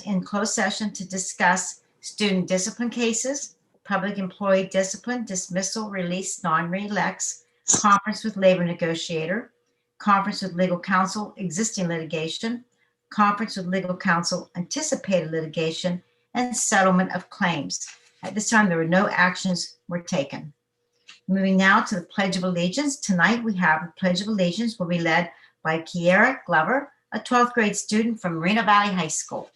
in closed session to discuss student discipline cases, public employee discipline, dismissal, release, non-reelects, conference with labor negotiator, conference with legal counsel, existing litigation, conference with legal counsel, anticipated litigation, and settlement of claims. At this time, there were no actions were taken. Moving now to the Pledge of Allegiance. Tonight we have the Pledge of Allegiance will be led by Kiera Glover, a 12th grade student from Moreno Valley High School.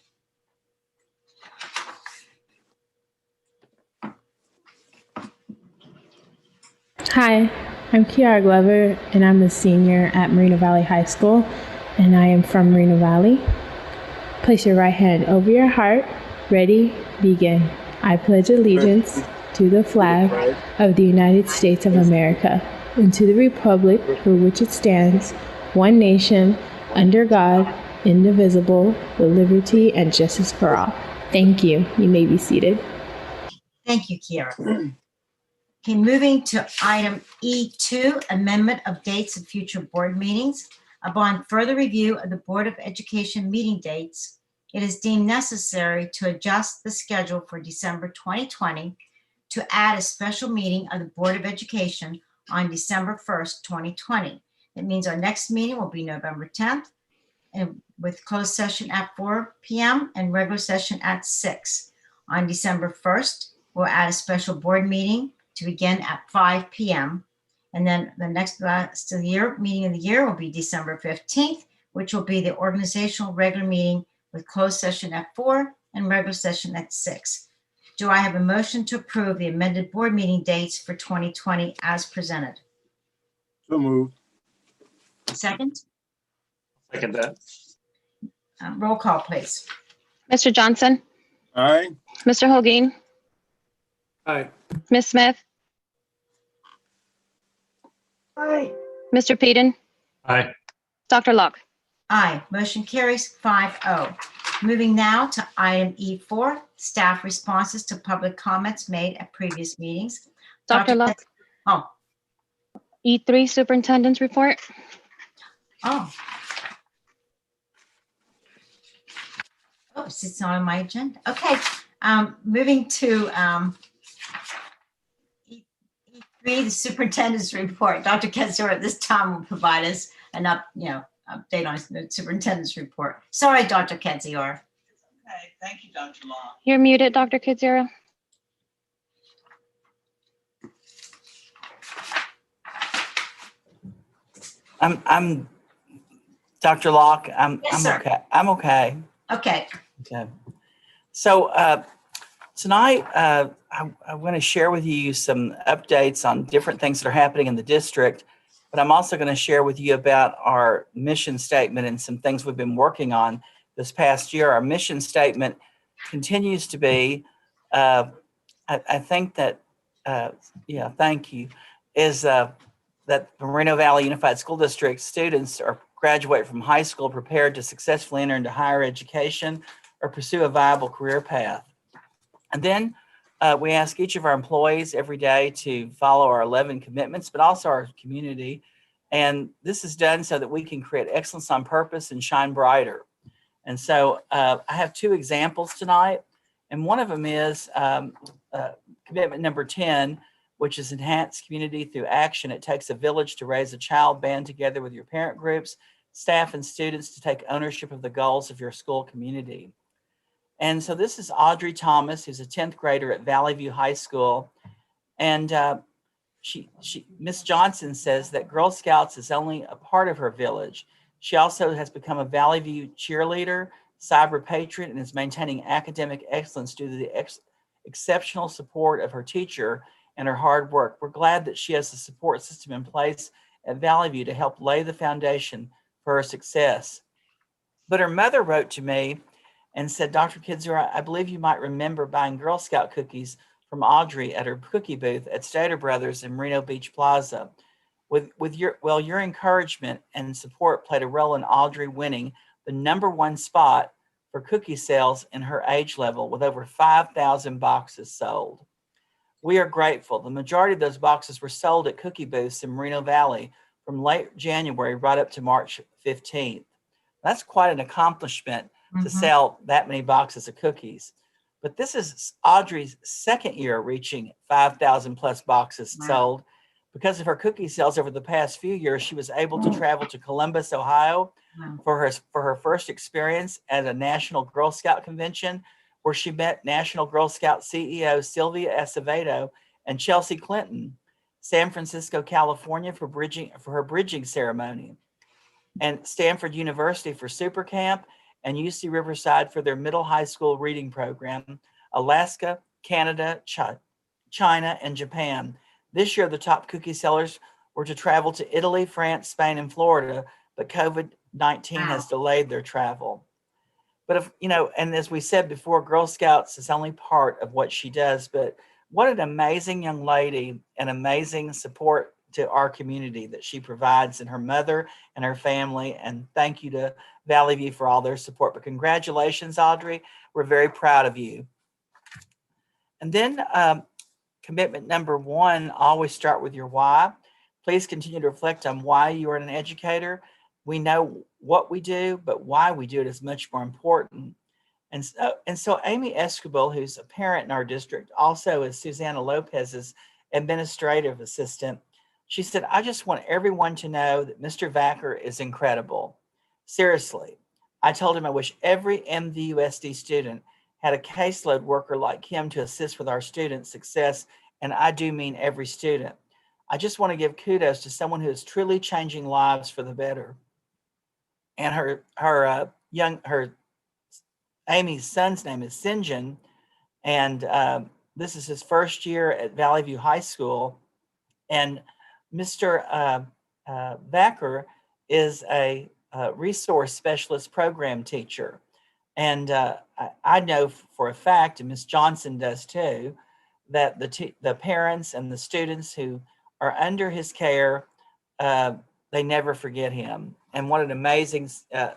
Hi, I'm Kiara Glover, and I'm a senior at Moreno Valley High School, and I am from Moreno Valley. Place your right hand over your heart. Ready, begin. I pledge allegiance to the flag of the United States of America and to the republic for which it stands, one nation, under God, indivisible, with liberty and justice for all. Thank you. You may be seated. Thank you, Kiara. Okay, moving to item E2, amendment of dates of future board meetings. Upon further review of the Board of Education meeting dates, it is deemed necessary to adjust the schedule for December 2020 to add a special meeting of the Board of Education on December 1st, 2020. It means our next meeting will be November 10th, and with closed session at 4 p.m. and regular session at 6. On December 1st, we'll add a special board meeting to begin at 5 p.m. And then the next meeting of the year will be December 15th, which will be the organizational regular meeting with closed session at 4 and regular session at 6. Do I have a motion to approve the amended board meeting dates for 2020 as presented? So moved. Second? Second that. Roll call, please. Mr. Johnson, Aye. Mr. Holguin, Aye. Ms. Smith, Aye. Mr. Peden, Aye. Dr. Locke. Aye, motion carries 5-0. Moving now to item E4, staff responses to public comments made at previous meetings. Dr. Locke, Oh, E3 Superintendent's Report. oh. Oh, it's not on my agenda. Okay, moving to E3, the Superintendent's Report. Dr. Ketzler at this time will provide us an update on the Superintendent's Report. Sorry, Dr. Ketzler. Okay, thank you, Dr. Law. You're muted, Dr. Kidzera. I'm Dr. Locke. Yes, I'm sir. okay. I'm okay. Okay, Okay. So tonight I want to share with you some updates on different things that are happening in the district, but I'm also going to share with you about our mission statement and some things we've been working on this past year. Our mission statement continues to be, I think that, thank you, is that the Moreno Valley Unified School District students are graduate from high school prepared to successfully enter into higher education or pursue a viable career path. And then we ask each of our employees every day to follow our 11 commitments, but also our community. And this is done so that we can create excellence on purpose and shine brighter. And so I have two examples tonight. And one of them is commitment number 10, which is enhance community through action. It takes a village to raise a child. Band together with your parent groups, staff, and students to take ownership of the goals of your school community. And so this is Audrey Thomas, who's a 10th grader at Valley View High School. And Miss Johnson says that Girl Scouts is only a part of her village. She also has become a Valley View cheerleader, cyber patriot, and is maintaining academic excellence due to the exceptional support of her teacher and her hard work. We're glad that she has a support system in place at Valley View to help lay the foundation for her success. But her mother wrote to me and said, Dr. Kidzera, I believe you might remember buying Girl Scout cookies from Audrey at her cookie booth at Stater Brothers in Merino Beach Plaza. Your encouragement and support played a role in Audrey winning the #1 spot for cookie sales in her age level with over 5,000 boxes sold. We are grateful. The majority of those boxes were sold at cookie booths in Moreno Valley from late January right up to March 15th. That's quite an accomplishment to Mhm. sell that many boxes of cookies. But this is Audrey's second year reaching 5,000 plus boxes Wow. sold. Because of her cookie sales over the past few years, she was able to travel to Columbus, Ohio Wow. for her first experience at a National Girl Scout convention, where she met National Girl Scout CEO Sylvia Acevedo and Chelsea Clinton, San Francisco, California for her bridging ceremony, and Stanford University for Super Camp, and UC Riverside for their middle high school reading program, Alaska, Canada, China, and Japan. This year, the top cookie sellers were to travel to Italy, France, Spain, and Florida, but COVID-19 has delayed their travel. But if, and as we said before, Girl Scouts is only part of what she does, but what an amazing young lady and amazing support to our community that she provides, and her mother and her family. And thank you to Valley View for all their support. But congratulations, Audrey. We're very proud of you. And then commitment number 1, always start with your why. Please continue to reflect on why you are an educator. We know what we do, but why we do it is much more important. And so Amy Escobar, who's a parent in our district, also is Susanna Lopez's administrative assistant. She said, I just want everyone to know that Mr. Vacker is incredible. Seriously, I told him I wish every MVUSD student had a caseload worker like him to assist with our students' success, and I do mean every student. I just want to give kudos to someone who is truly changing lives for the better. And her Amy's son's name is Sinjin, and this is his first year at Valley View High School. And Mr. Vacker is a resource specialist program teacher. And I know for a fact, and Ms. Johnson does too, that the parents and the students who are under his care, they never forget him. And what an amazing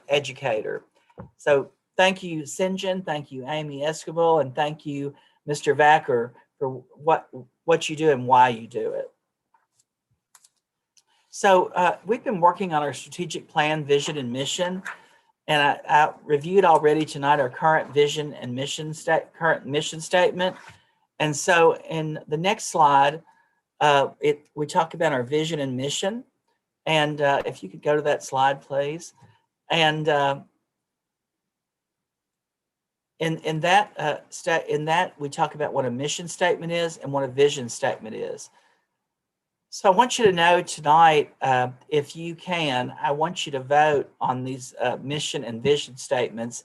educator. So thank you, Sinjin. Thank you, Amy Escobar. And thank you, Mr. Vacker, for what you do and why you do it. So we've been working on our strategic plan, vision, and mission. And I reviewed already tonight our current vision and mission statement. And so in the next slide, we talk about our vision and mission. And if you could go to that slide, please. And in that we talk about what a mission statement is and what a vision statement is. So I want you to know tonight, if you can, I want you to vote on these mission and vision statements,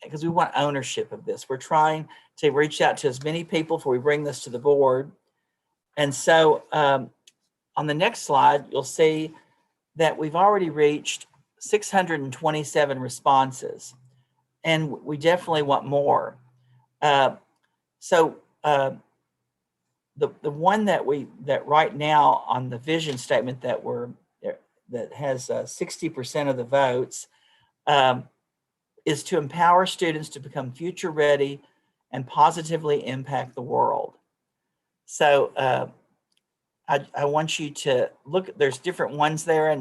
because we want ownership of this. We're trying to reach out to as many people before we bring this to the board. And so on the next slide, you'll see that we've already reached 627 responses, and we definitely want more. The one that right now on the vision statement that has 60% of the votes is to empower students to become future ready and positively impact the world. So I want you to look. There's different ones there,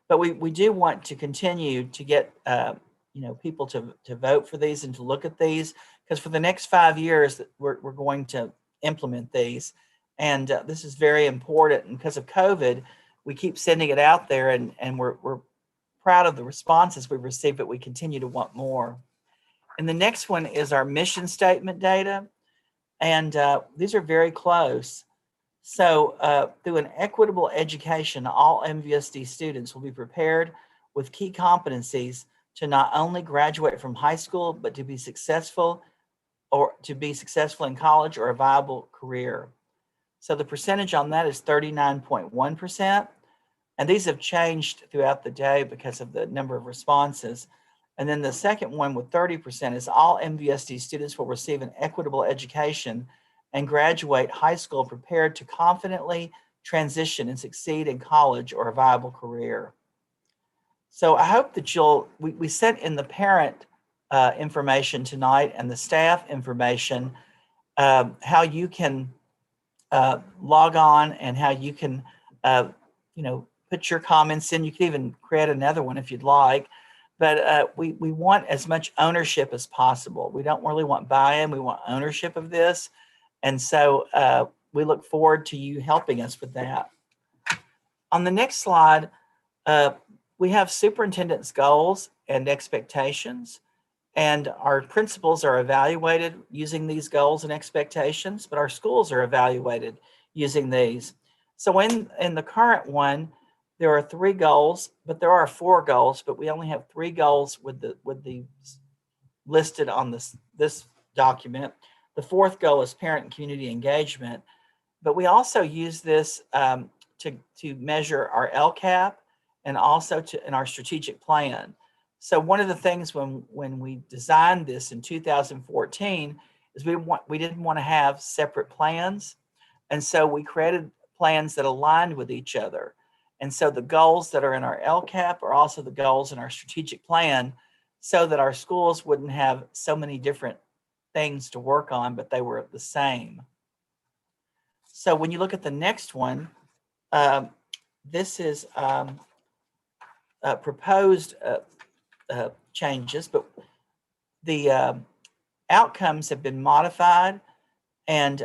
but we do want to continue to get people to vote for these and to look at these, because for the next 5 years we're going to implement these. And this is very important. And because of COVID, we keep sending it out there, and we're proud of the responses we've received, but we continue to want more. And the next one is our mission statement data. And these are very close. So through an equitable education, all MVUSD students will be prepared with key competencies to not only graduate from high school, but to be successful in college or a viable career. So the percentage on that is 39.1%. And these have changed throughout the day because of the number of responses. And then the second one with 30% is all MVUSD students will receive an equitable education and graduate high school prepared to confidently transition and succeed in college or a viable career. So I hope that we sent in the parent information tonight and the staff information, how you can log on and how you can, put your comments in. You can even create another one if you'd like. but we want as much ownership as possible. We don't really want buy-in, we want ownership of this. And so we look forward to you helping us with that. On the next slide, we have superintendent's goals and expectations, and our principals are evaluated using these goals and expectations, but our schools are evaluated using these. So in the current one, there are 3 goals, but there are 4 goals, but we only have 3 goals with the listed on this document. The 4th goal is parent and community engagement, but we also use this to measure our LCAP and also in our strategic plan. So one of the things when we designed this in 2014 is we didn't want to have separate plans, and so we created plans that aligned with each other. And so the goals that are in our LCAP are also the goals in our strategic plan, so that our schools wouldn't have so many different things to work on, but they were the same. So when you look at the next one, this is proposed changes, but the outcomes have been modified. And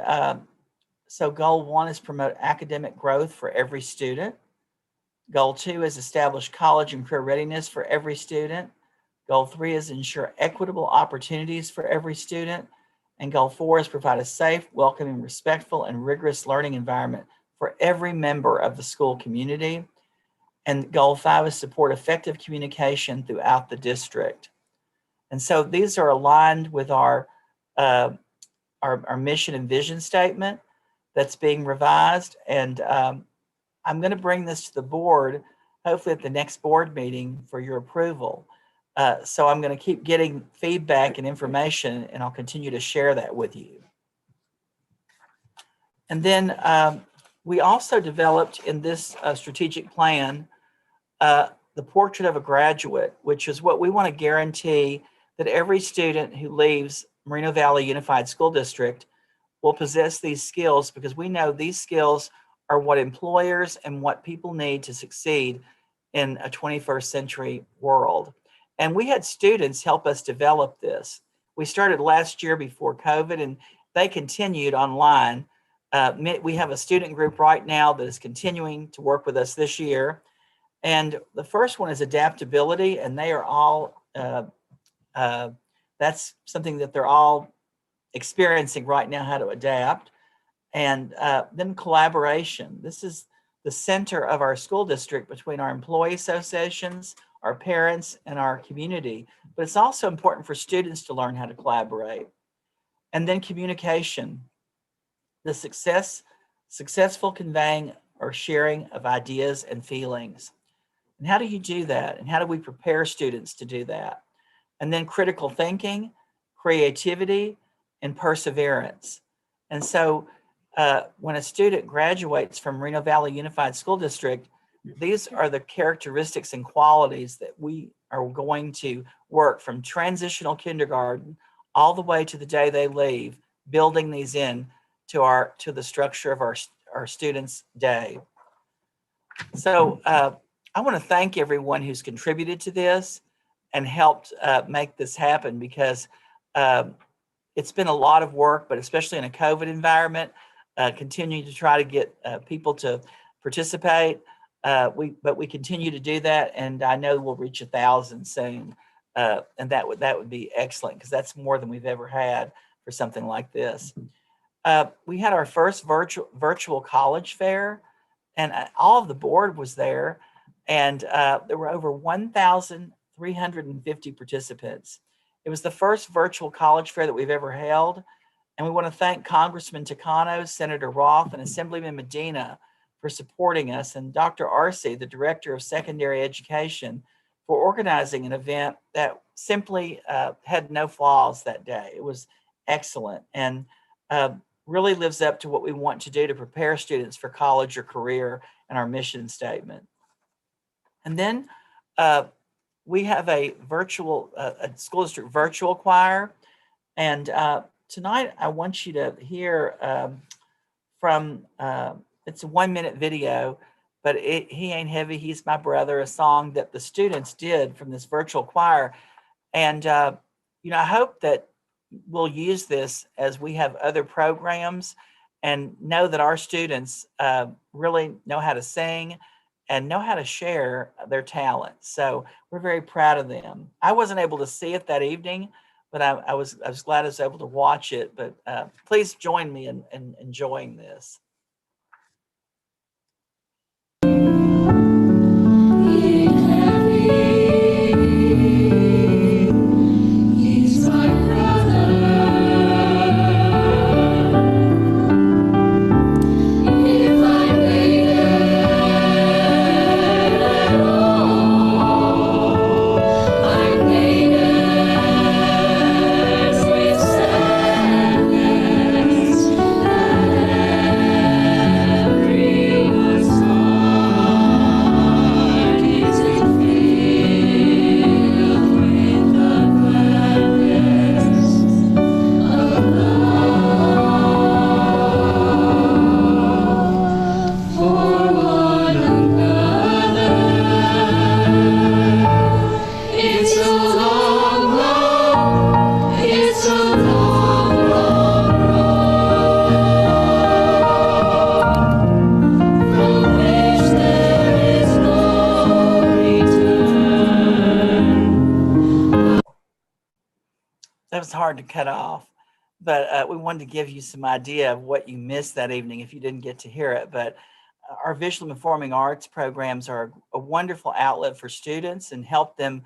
so goal 1 is promote academic growth for every student. Goal 2 is establish college and career readiness for every student. Goal 3 is ensure equitable opportunities for every student. And goal 4 is provide a safe, welcoming, respectful, and rigorous learning environment for every member of the school community. And goal 5 is support effective communication throughout the district. And so these are aligned with our mission and vision statement that's being revised. And I'm going to bring this to the board, hopefully at the next board meeting for your approval. So I'm going to keep getting feedback and information, and I'll continue to share that with you. And then we also developed in this strategic plan the portrait of a graduate, which is what we want to guarantee that every student who leaves Moreno Valley Unified School District will possess these skills, because we know these skills are what employers and what people need to succeed in a 21st century world. And we had students help us develop this. We started last year before COVID, and they continued online. We have a student group right now that is continuing to work with us this year. And the first one is adaptability, and they are all, that's something that they're all experiencing right now, how to adapt. And then collaboration. This is the center of our school district between our employee associations, our parents, and our community. But it's also important for students to learn how to collaborate. And then communication, the successful conveying or sharing of ideas and feelings. And how do you do that? And how do we prepare students to do that? And then critical thinking, creativity, and perseverance. And so when a student graduates from Moreno Valley Unified School District, these are the characteristics and qualities that we are going to work from transitional kindergarten all the way to the day they leave, building these in to the structure of our students' day. So I want to thank everyone who's contributed to this and helped make this happen, because it's been a lot of work, but especially in a COVID environment, continuing to try to get people to participate. But we continue to do that, and I know we'll reach 1,000 soon, and that would be excellent, because that's more than we've ever had for something like this. We had our first virtual college fair, and all of the board was there, and there were over 1,350 participants. It was the first virtual college fair that we've ever held. And we want to thank Congressman Takano, Senator Roth, and Assemblyman Medina for supporting us, and Dr. Arce, the Director of Secondary Education, for organizing an event that simply had no flaws that day. It was excellent, and really lives up to what we want to do to prepare students for college or career and our mission statement. And then we have a school district virtual choir. And tonight I want you to hear from, it's a 1-minute video, but He Ain't Heavy, He's My Brother, a song that the students did from this virtual choir. And, I hope that we'll use this as we have other programs and know that our students really know how to sing and know how to share their talent. So we're very proud of them. I wasn't able to see it that evening, but I was glad I was able to watch it. But please join me in enjoying this. That was hard to cut off, but we wanted to give you some idea of what you missed that evening if you didn't get to hear it. But our visual performing arts programs are a wonderful outlet for students and help them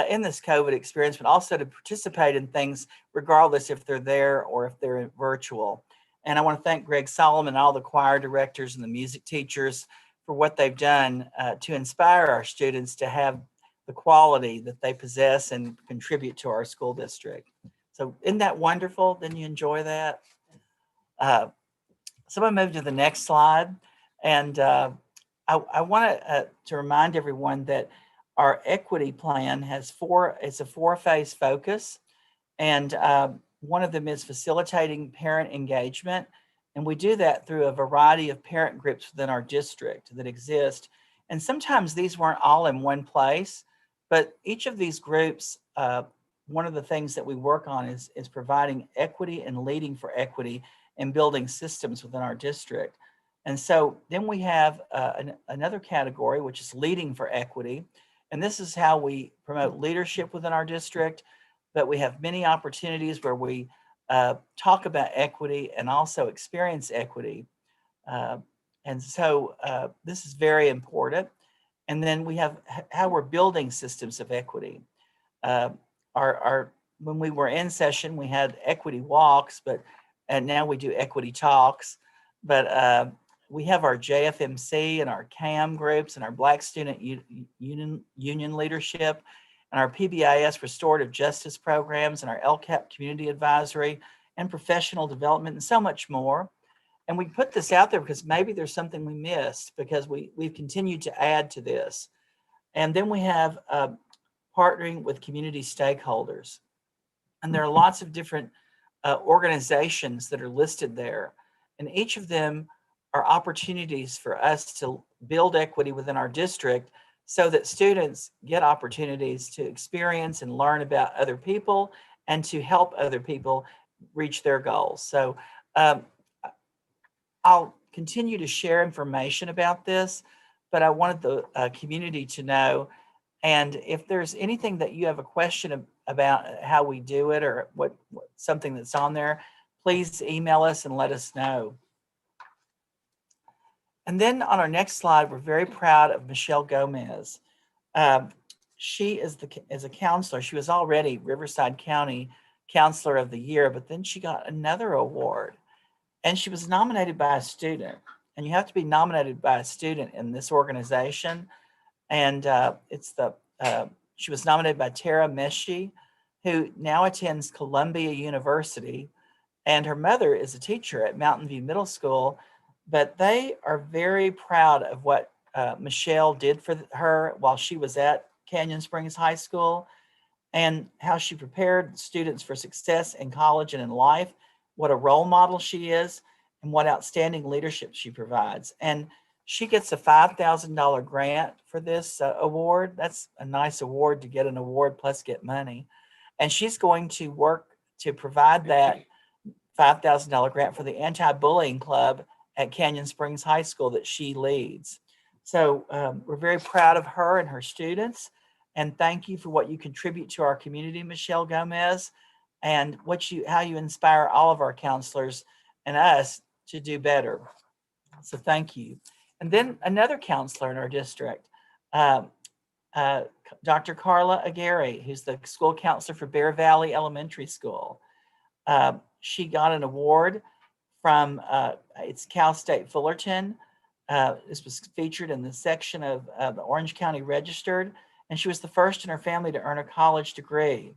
in this COVID experience, but also to participate in things regardless if they're there or if they're virtual. And I want to thank Greg Solomon and all the choir directors and the music teachers for what they've done to inspire our students to have the quality that they possess and contribute to our school district. So isn't that wonderful? Didn't you enjoy that? So I'm going to move to the next slide. And I want to remind everyone that our equity plan has it's a 4-phase focus. And one of them is facilitating parent engagement. And we do that through a variety of parent groups within our district that exist. And sometimes these weren't all in one place, but each of these groups, one of the things that we work on is providing equity and leading for equity and building systems within our district. And so then we have another category, which is leading for equity. And this is how we promote leadership within our district. But we have many opportunities where we talk about equity and also experience equity. And so this is very important. And then we have how we're building systems of equity. When we were in session, we had equity walks, and now we do equity talks. But we have our JFMC and our CAM groups and our Black Student Union Leadership and our PBIS Restorative Justice programs and our LCAP Community Advisory and professional development and so much more. And we put this out there because maybe there's something we missed because we've continued to add to this. And then we have partnering with community stakeholders. And there are lots of different organizations that are listed there. And each of them are opportunities for us to build equity within our district so that students get opportunities to experience and learn about other people and to help other people reach their goals. So I'll continue to share information about this, but I wanted the community to know. And if there's anything that you have a question about how we do it or what something that's on there, please email us and let us know. And then on our next slide, we're very proud of Michelle Gomez. She is a counselor. She was already Riverside County Counselor of the Year, but then she got another award. And she was nominated by a student. And you have to be nominated by a student in this organization. And she was nominated by Tara Meshi, who now attends Columbia University. And her mother is a teacher at Mountain View Middle School. But they are very proud of what Michelle did for her while she was at Canyon Springs High School and how she prepared students for success in college and in life, what a role model she is, and what outstanding leadership she provides. And She gets a $5,000 grant for this award. That's a nice award to get an award plus get money. And she's going to work to provide that $5,000 grant for the anti-bullying club at Canyon Springs High School that she leads. So we're very proud of her and her students. And thank you for what you contribute to our community, Michelle Gomez, and how you inspire all of our counselors and us to do better. So thank you. And then another counselor in our district, Dr. Carla Aguirre, who's the school counselor for Bear Valley Elementary School. She got an award from it's Cal State Fullerton. This was featured in the section of the Orange County Registered, and she was the first in her family to earn a college degree.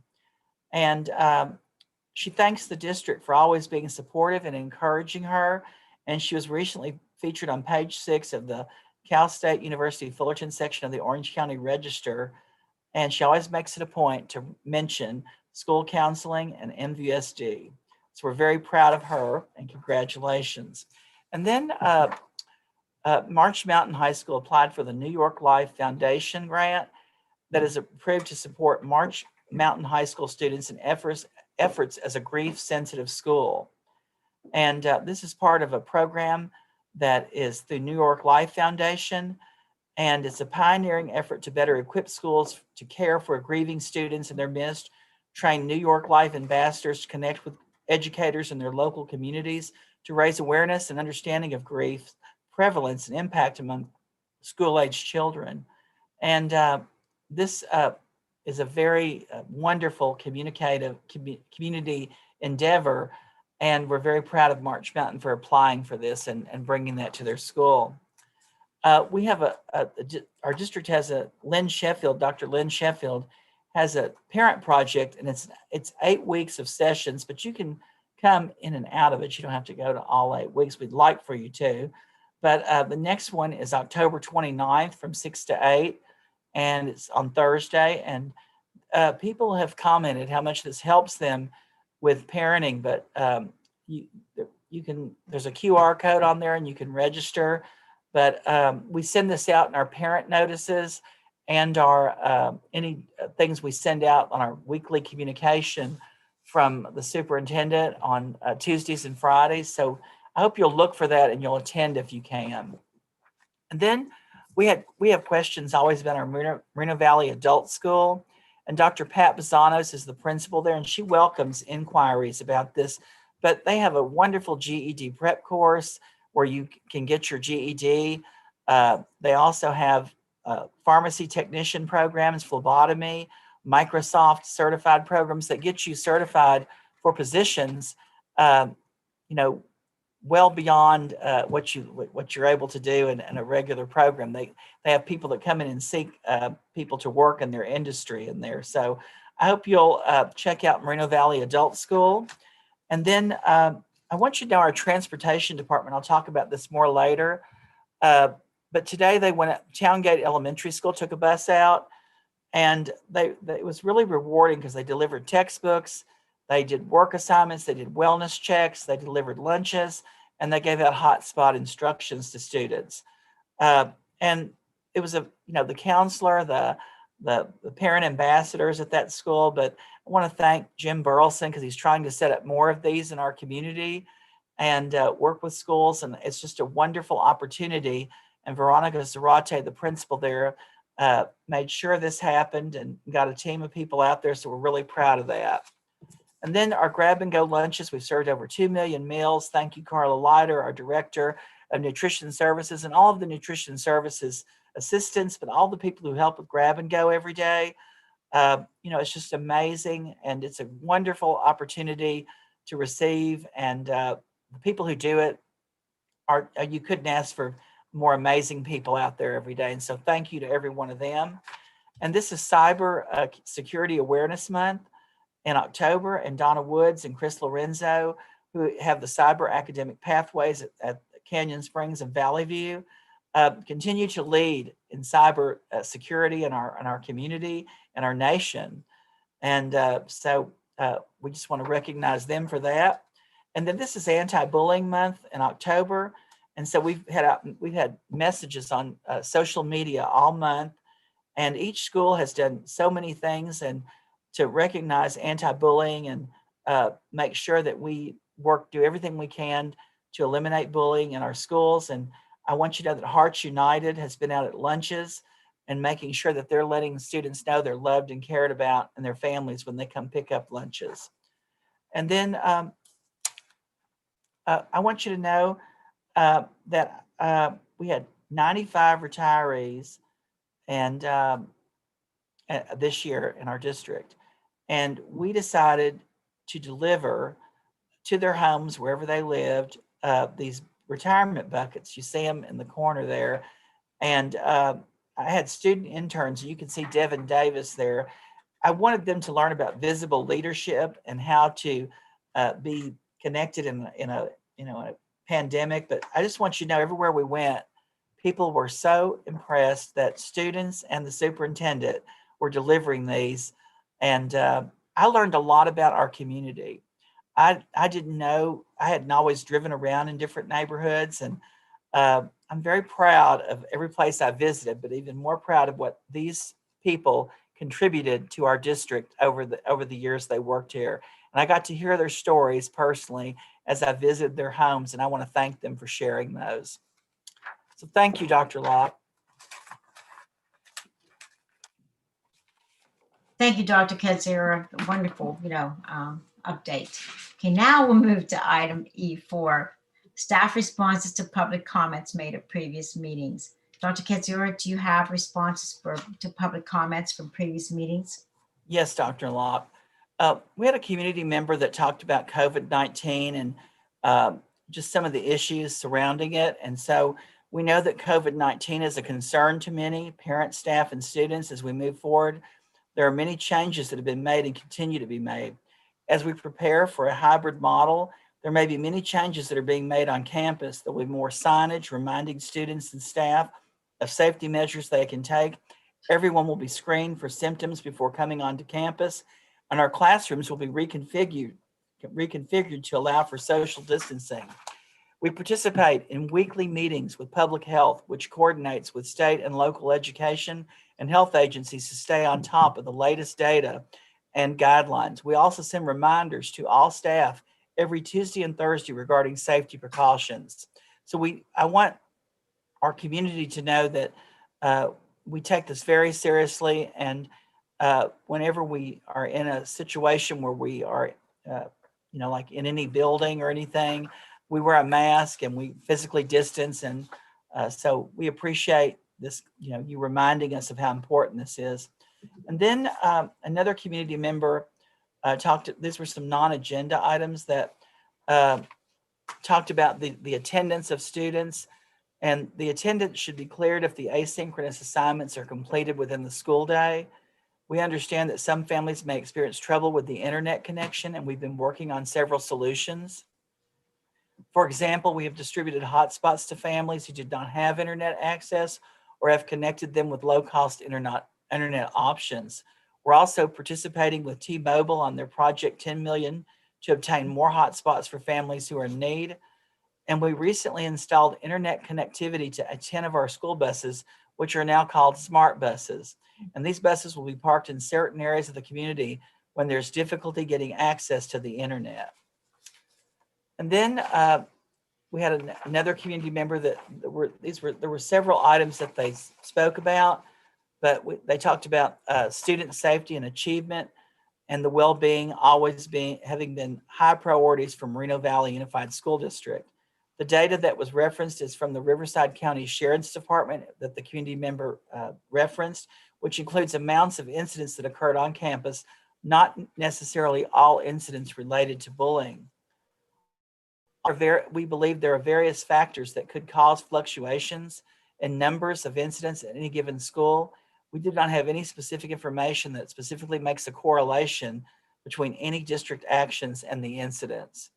And she thanks the district for always being supportive and encouraging her. And she was recently featured on page 6 of the Cal State University Fullerton section of the Orange County Register. And she always makes it a point to mention school counseling and MVUSD. So we're very proud of her, and congratulations. And then March Mountain High School applied for the New York Life Foundation grant that is approved to support March Mountain High School students in efforts as a grief-sensitive school. And this is part of a program that is through New York Life Foundation, and it's a pioneering effort to better equip schools to care for grieving students in their midst, train New York Life ambassadors to connect with educators in their local communities to raise awareness and understanding of grief, prevalence, and impact among school-age children. And this is a very wonderful community endeavor, and we're very proud of March Mountain for applying for this and bringing that to their school. We have our district has Dr. Lynn Sheffield has a parent project, and it's 8 weeks of sessions, but you can come in and out of it. You don't have to go to all 8 weeks. We'd like for you to. But the next one is October 29th from 6 to 8, and it's on Thursday. And people have commented how much this helps them with parenting, but you can, there's a QR code on there and you can register. But we send this out in our parent notices and our any things we send out on our weekly communication from the superintendent on Tuesdays and Fridays. So I hope you'll look for that and you'll attend if you can. And then we have questions always about our Moreno Valley Adult School. And Dr. Pat Bazanos is the principal there, and she welcomes inquiries about this. But they have a wonderful GED prep course where you can get your GED. They also have pharmacy technician programs, phlebotomy, Microsoft certified programs that get you certified for positions, well beyond what you're able to do in a regular program. They have people that come in and seek people to work in their industry in there. So I hope you'll check out Moreno Valley Adult School. And then I want you to know our transportation department. I'll talk about this more later. But today they went at Towngate Elementary School, took a bus out, and it was really rewarding because they delivered textbooks, they did work assignments, they did wellness checks, they delivered lunches, and they gave out hotspot instructions to students. And it was the counselor, the parent ambassadors at that school. But I want to thank Jim Burleson because he's trying to set up more of these in our community and work with schools. And it's just a wonderful opportunity. And Veronica Zarate, the principal there, made sure this happened and got a team of people out there. So we're really proud of that. And then our grab and go lunches, we've served over 2 million meals. Thank you, Carla Leiter, our director of nutrition services, and all of the nutrition services assistants, but all the people who help with grab and go every day. It's just amazing. And it's a wonderful opportunity to receive. And the people who do it you couldn't ask for more amazing people out there every day. And so thank you to every one of them. And this is Cyber Security Awareness Month in October, and Donna Woods and Chris Lorenzo, who have the cyber academic pathways at Canyon Springs and Valley View, continue to lead in cyber security in our community and our nation. And so we just want to recognize them for that. And then this is Anti-Bullying Month in October. And so we've had messages on social media all month, and each school has done so many things and to recognize anti-bullying and make sure that we do everything we can to eliminate bullying in our schools. And I want you to know that Hearts United has been out at lunches and making sure that they're letting students know they're loved and cared about and their families when they come pick up lunches. And then I want you to know that we had 95 retirees and this year in our district. And we decided to deliver to their homes, wherever they lived, these retirement buckets. You see them in the corner there. And I had student interns, you can see Devin Davis there. I wanted them to learn about visible leadership and how to be connected in a pandemic. But I just want you to know, everywhere we went, people were so impressed that students and the superintendent were delivering these. And I learned a lot about our community. I didn't know, I hadn't always driven around in different neighborhoods, and I'm very proud of every place I visited, but even more proud of what these people contributed to our district over the years they worked here. And I got to hear their stories personally as I visited their homes, and I want to thank them for sharing those. So thank you, Dr. Locke. Thank you, Dr. Katsira. Wonderful, update. Okay, now we'll move to item E4, staff responses to public comments made at previous meetings. Dr. Katsira, do you have responses to public comments from previous meetings? Yes, Dr. Locke. We had a community member that talked about COVID-19 and just some of the issues surrounding it. And so we know that COVID-19 is a concern to many parents, staff, and students as we move forward. There are many changes that have been made and continue to be made. As we prepare for a hybrid model, there may be many changes that are being made on campus. There will be more signage reminding students and staff of safety measures they can take. Everyone will be screened for symptoms before coming onto campus, and our classrooms will be reconfigured to allow for social distancing. We participate in weekly meetings with public health, which coordinates with state and local education and health agencies to stay on top of the latest data and guidelines. We also send reminders to all staff every Tuesday and Thursday regarding safety precautions. So I want our community to know that we take this very seriously, and whenever we are in a situation where we are, like in any building or anything, we wear a mask and we physically distance. And so we appreciate this, you reminding us of how important this is. And then another community member these were some non-agenda items that talked about the attendance of students, and the attendance should be cleared if the asynchronous assignments are completed within the school day. We understand that some families may experience trouble with the internet connection, and we've been working on several solutions. For example, we have distributed hotspots to families who did not have internet access or have connected them with low-cost internet options. We're also participating with T-Mobile on their Project 10 Million to obtain more hotspots for families who are in need. And we recently installed internet connectivity to 10 of our school buses, which are now called smart buses. And these buses will be parked in certain areas of the community when there's difficulty getting access to the internet. And then we had another community member there were several items that they spoke about, but they talked about student safety and achievement and the well-being having been high priorities from Moreno Valley Unified School District. The data that was referenced is from the Riverside County Sheriff's Department that the community member referenced, which includes amounts of incidents that occurred on campus, not necessarily all incidents related to bullying. We believe there are various factors that could cause fluctuations in numbers of incidents at any given school. We did not have any specific information that specifically makes a correlation between any district actions and the incidents.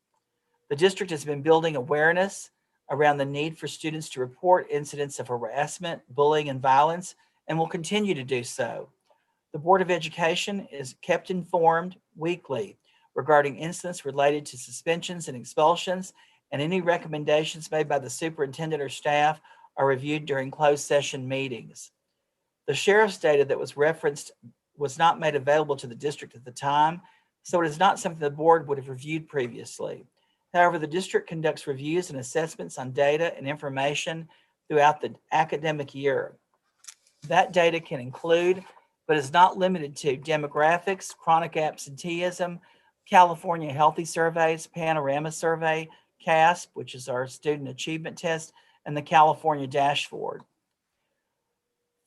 The district has been building awareness around the need for students to report incidents of harassment, bullying, and violence, and will continue to do so. The Board of Education is kept informed weekly regarding incidents related to suspensions and expulsions, and any recommendations made by the superintendent or staff are reviewed during closed session meetings. The sheriff's data that was referenced was not made available to the district at the time, so it is not something the board would have reviewed previously. However, the district conducts reviews and assessments on data and information throughout the academic year. That data can include, but is not limited to, demographics, chronic absenteeism, California Healthy Surveys, Panorama Survey, CASP, which is our student achievement test, and the California Dashboard.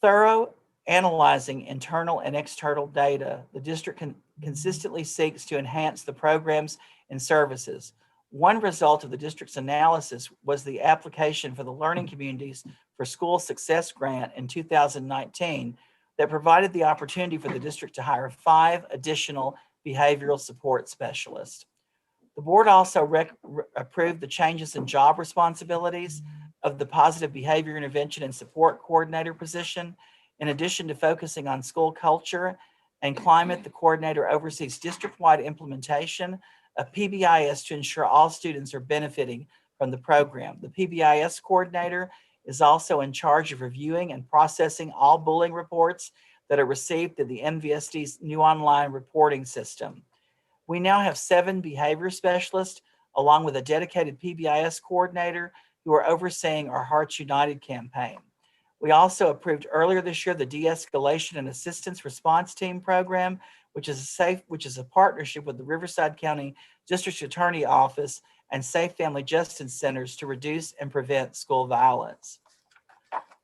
Thorough analyzing internal and external data, the district consistently seeks to enhance the programs and services. One result of the district's analysis was the application for the Learning Communities for School Success Grant in 2019 that provided the opportunity for the district to hire 5 additional behavioral support specialists. The board also approved the changes in job responsibilities of the Positive Behavior Intervention and Support Coordinator position. In addition to focusing on school culture and climate, the coordinator oversees district-wide implementation of PBIS to ensure all students are benefiting from the program. The PBIS coordinator is also in charge of reviewing and processing all bullying reports that are received through the MVUSD's new online reporting system. We now have 7 behavior specialists, along with a dedicated PBIS coordinator, who are overseeing our Hearts United campaign. We also approved earlier this year the De-escalation and Assistance Response Team program, which is a partnership with the Riverside County District Attorney Office and Safe Family Justice Centers to reduce and prevent school violence.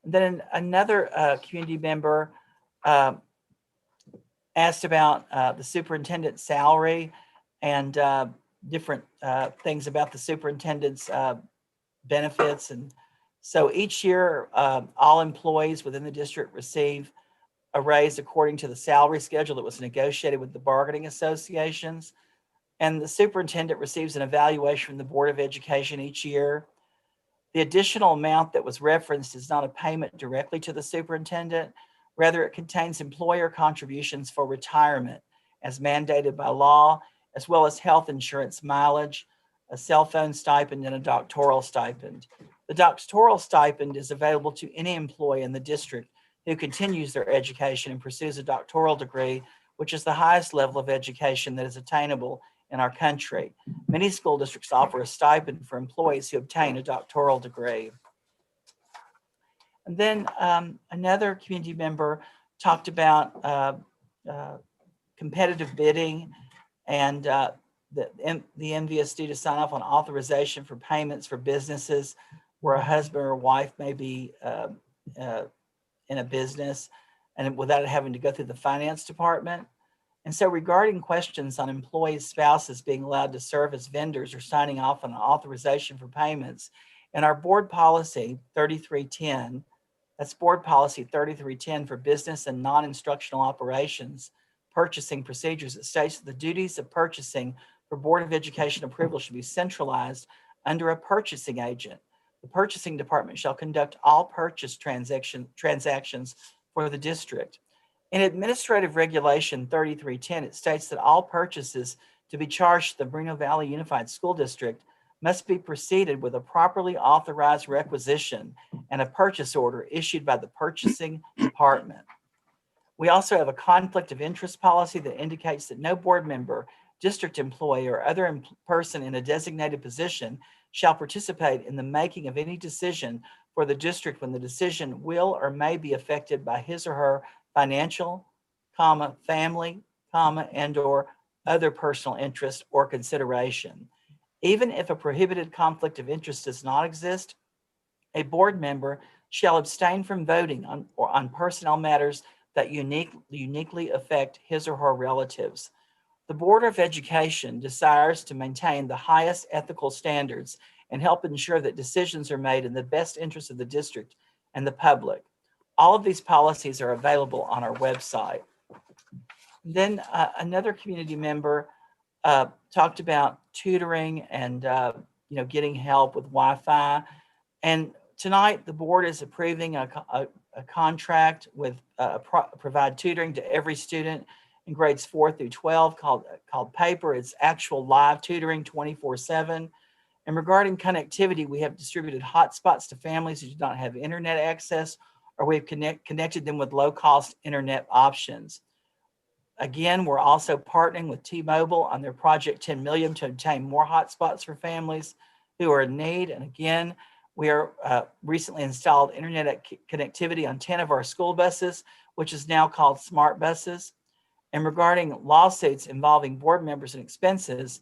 And then another community member asked about the superintendent's salary and different things about the superintendent's benefits. And so each year, all employees within the district receive a raise according to the salary schedule that was negotiated with the bargaining associations. And the superintendent receives an evaluation from the Board of Education each year. The additional amount that was referenced is not a payment directly to the superintendent. Rather, it contains employer contributions for retirement as mandated by law, as well as health insurance mileage, a cell phone stipend, and a doctoral stipend. The doctoral stipend is available to any employee in the district who continues their education and pursues a doctoral degree, which is the highest level of education that is attainable in our country. Many school districts offer a stipend for employees who obtain a doctoral degree. And then another community member talked about competitive bidding and the MVUSD to sign off on authorization for payments for businesses where a husband or wife may be in a business and without having to go through the finance department. And so regarding questions on employees' spouses being allowed to serve as vendors or signing off on an authorization for payments, in our board policy 3310, that's board policy 3310 for business and non-instructional operations, purchasing procedures, it states that the duties of purchasing for Board of Education approval should be centralized under a purchasing agent. The purchasing department shall conduct all purchase transactions for the district. In Administrative Regulation 3310, it states that all purchases to be charged to the Moreno Valley Unified School District must be preceded with a properly authorized requisition and a purchase order issued by the purchasing department. We also have a conflict of interest policy that indicates that no board member, district employee, or other person in a designated position shall participate in the making of any decision for the district when the decision will or may be affected by his or her financial, family, and or other personal interest or consideration. Even if a prohibited conflict of interest does not exist, a board member shall abstain from voting on personnel matters that uniquely affect his or her relatives. The Board of Education desires to maintain the highest ethical standards and help ensure that decisions are made in the best interest of the district and the public. All of these policies are available on our website. Then another community member talked about tutoring and getting help with Wi-Fi. And tonight the board is approving a contract with provide tutoring to every student in grades 4 through 12 called Paper. It's actual live tutoring 24/7. And regarding connectivity, we have distributed hotspots to families who do not have internet access, or we've connected them with low-cost internet options. Again, we're also partnering with T-Mobile on their Project 10 Million to obtain more hotspots for families who are in need. And again, we are recently installed internet connectivity on 10 of our school buses, which is now called smart buses. And regarding lawsuits involving board members and expenses,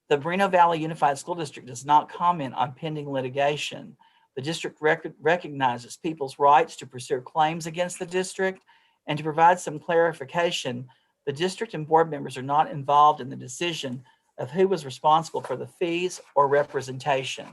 the Moreno Valley Unified School District does not comment on pending litigation. The district recognizes people's rights to pursue claims against the district, and to provide some clarification, the district and board members are not involved in the decision of who was responsible for the fees or representation.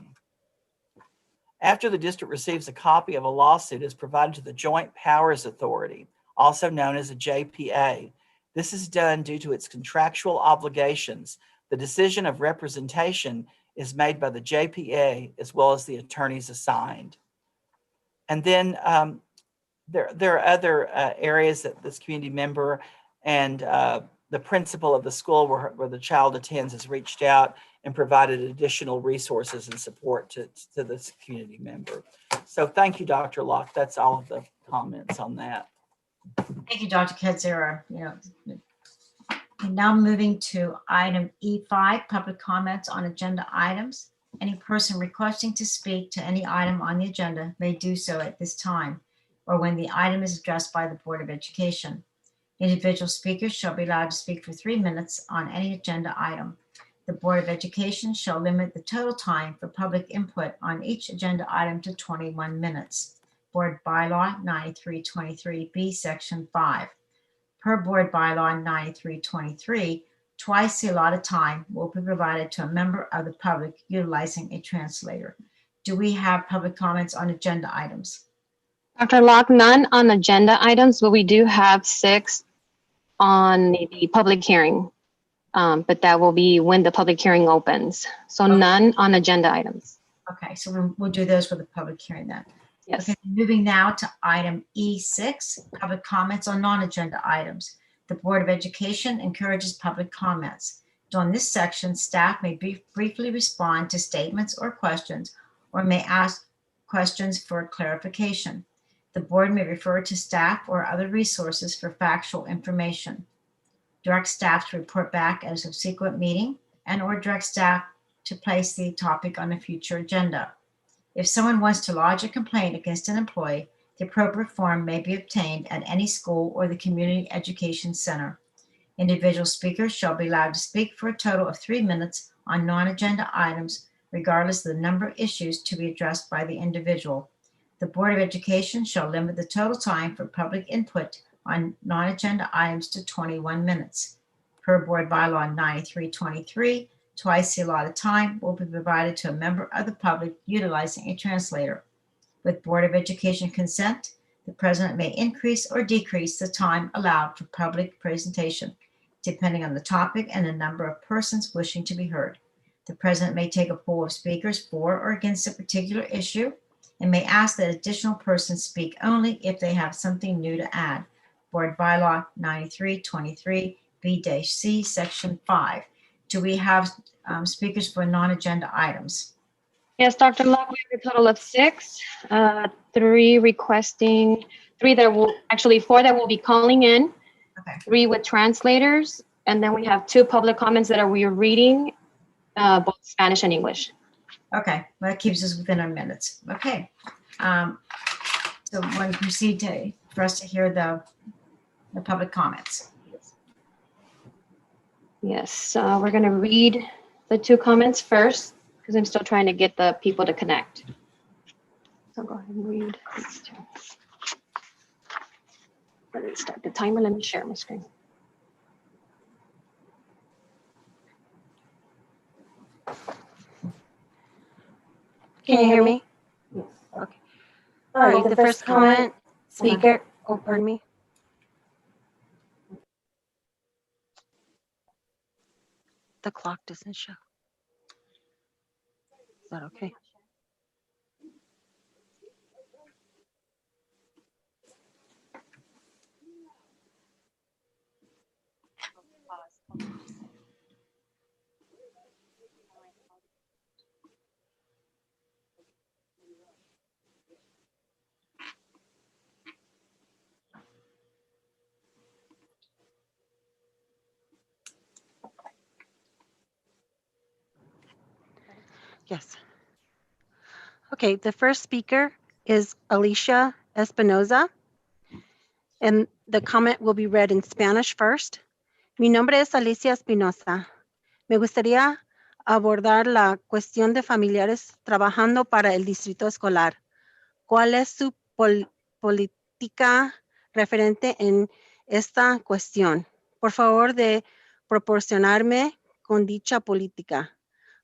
After the district receives a copy of a lawsuit, it is provided to the Joint Powers Authority, also known as a JPA. This is done due to its contractual obligations. The decision of representation is made by the JPA as well as the attorneys assigned. And then there are other areas that this community member and the principal of the school where the child attends has reached out and provided additional resources and support to this community member. So thank you, Dr. Locke. That's all of the comments on that. Thank you, Dr. Katsura. And now moving to item E5, public comments on agenda items. Any person requesting to speak to any item on the agenda may do so at this time, or when the item is addressed by the Board of Education. Individual speakers shall be allowed to speak for 3 minutes on any agenda item. The Board of Education shall limit the total time for public input on each agenda item to 21 minutes. Board Bylaw 9323B, Section 5. Per Board Bylaw 9323, twice the allotted time will be provided to a member of the public utilizing a translator. Do we have public comments on agenda items? Dr. Locke, none on agenda items, but we do have 6 on the public hearing. But that will be when the public hearing opens. So Okay. none on agenda items. Okay, so we'll do those for the public hearing then. Yes. Okay, moving now to item E6, public comments on non-agenda items. The Board of Education encourages public comments. During this section, staff may briefly respond to statements or questions, or may ask questions for clarification. The board may refer to staff or other resources for factual information. Direct staff to report back at a subsequent meeting, and or direct staff to place the topic on a future agenda. If someone wants to lodge a complaint against an employee, the appropriate form may be obtained at any school or the community education center. Individual speakers shall be allowed to speak for a total of 3 minutes on non-agenda items, regardless of the number of issues to be addressed by the individual. The Board of Education shall limit the total time for public input on non-agenda items to 21 minutes. Per Board Bylaw 9323, twice the allotted time will be provided to a member of the public utilizing a translator. With Board of Education consent, the president may increase or decrease the time allowed for public presentation, depending on the topic and the number of persons wishing to be heard. The president may take a poll of speakers for or against a particular issue and may ask that additional persons speak only if they have something new to add. Board Bylaw 9323 B-C, Section 5. Do we have speakers for non-agenda items? Yes, Dr. Locke, we have a total of 6, 3 requesting, 4 that will be calling in, Okay. 3 with translators, and then we have 2 public comments that we are reading, both Spanish and English. Okay, well, that keeps us within our minutes. Okay. So we'll proceed for us to hear the public comments. Yes, we're going to read the 2 comments first because I'm still trying to get the people to connect. So go ahead and read these 2. Let me start the timer. Let me share my screen. Can you hear me? Okay. All right, the first comment, speaker, oh, pardon me. The clock doesn't show. Is that okay? Yes. Okay, the first speaker is Alicia Espinoza, and the comment will be read in Spanish first. Mi nombre es Alicia Espinoza. Me gustaría abordar la cuestión de familiares trabajando para el distrito escolar. ¿Cuál es su política referente en esta cuestión? Por favor, de proporcionarme con dicha política.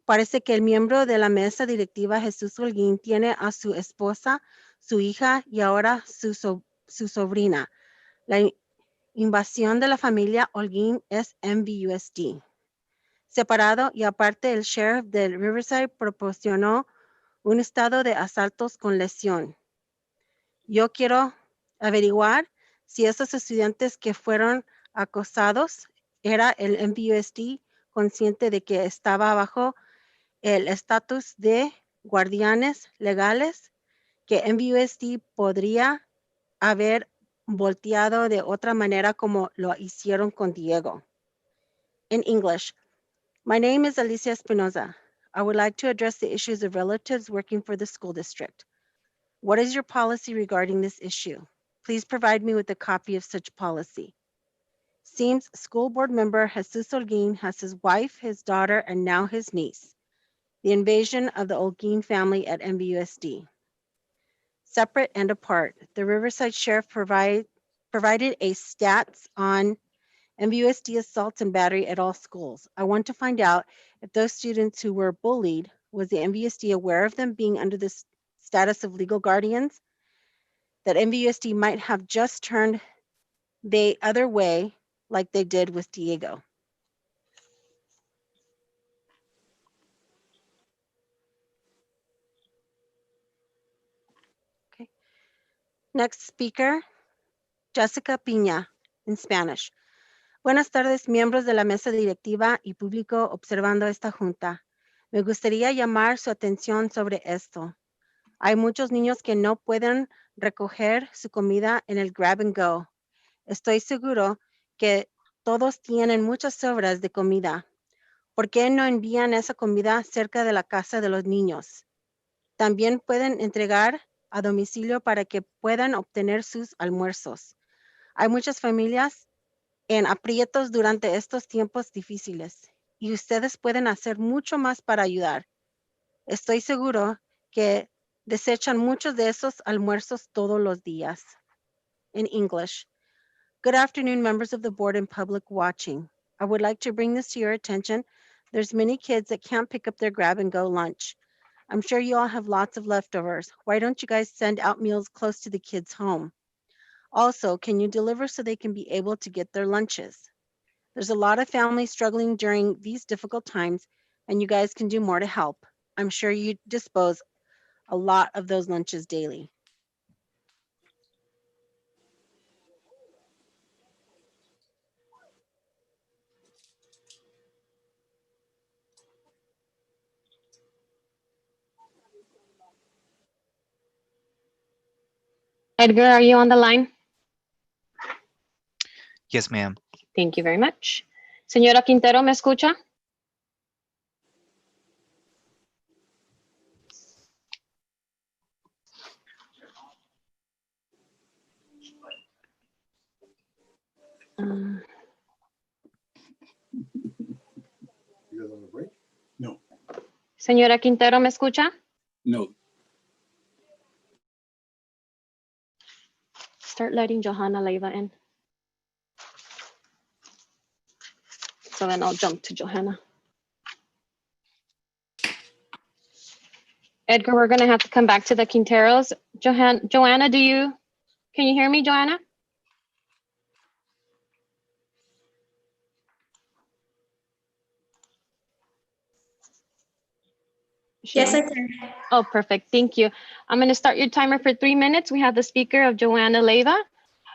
Parece que el miembro de la mesa directiva, Jesús Holguín, tiene a su esposa, su hija y ahora su sobrina. La invasión de la familia Holguín es MVUSD. Separado y aparte, el sheriff del Riverside proporcionó un estado de asaltos con lesión. Yo quiero averiguar si esos estudiantes que fueron acosados era el MVUSD consciente de que estaba bajo el estatus de guardianes legales, que MVUSD podría haber volteado de otra manera como lo hicieron con Diego. In English, my name is Alicia Espinoza. I would like to address the issues of relatives working for the school district. What is your policy regarding this issue? Please provide me with a copy of such policy. Seems school board member Jesus Holguín has his wife, his daughter, and now his niece. The invasion of the Holguín family at MVUSD. Separate and apart, the Riverside Sheriff provided a stats on MVUSD assaults and battery at all schools. I want to find out if those students who were bullied, was the MVUSD aware of them being under the status of legal guardians, that MVUSD might have just turned the other way like they did with Diego. Okay. Next speaker, Jessica Piña, in Spanish. Buenas tardes, miembros de la mesa directiva y público observando esta junta. Me gustaría llamar su atención sobre esto. Hay muchos niños que no pueden recoger su comida en el grab and go. Estoy seguro que todos tienen muchas sobras de comida. ¿Por qué no envían esa comida cerca de la casa de los niños? También pueden entregar a domicilio para que puedan obtener sus almuerzos. Hay muchas familias en aprietos durante estos tiempos difíciles y ustedes pueden hacer mucho más para ayudar. Estoy seguro que desechan muchos de esos almuerzos todos los días. In English, good afternoon, members of the board and public watching. I would like to bring this to your attention. There's many kids that can't pick up their grab and go lunch. I'm sure you all have lots of leftovers. Why don't you guys send out meals close to the kids' home? Also, can you deliver so they can be able to get their lunches? There's a lot of families struggling during these difficult times, and you guys can do more to help. I'm sure you dispose a lot of those lunches daily. Edgar, are you on the line? Yes, ma'am. Thank you very much. Señora Quintero, ¿me escucha? You guys on a break? No. Señora Quintero, ¿me escucha? No. Start letting Johanna Leiva in. So then I'll jump to Johanna. Edgar, we're gonna have to come back to the Quinteros. Joanna, can you hear me, Joanna? Yes, I can. Oh, perfect. Thank you. I'm going to start your timer for 3 minutes. We have the speaker of Joanna Leiva,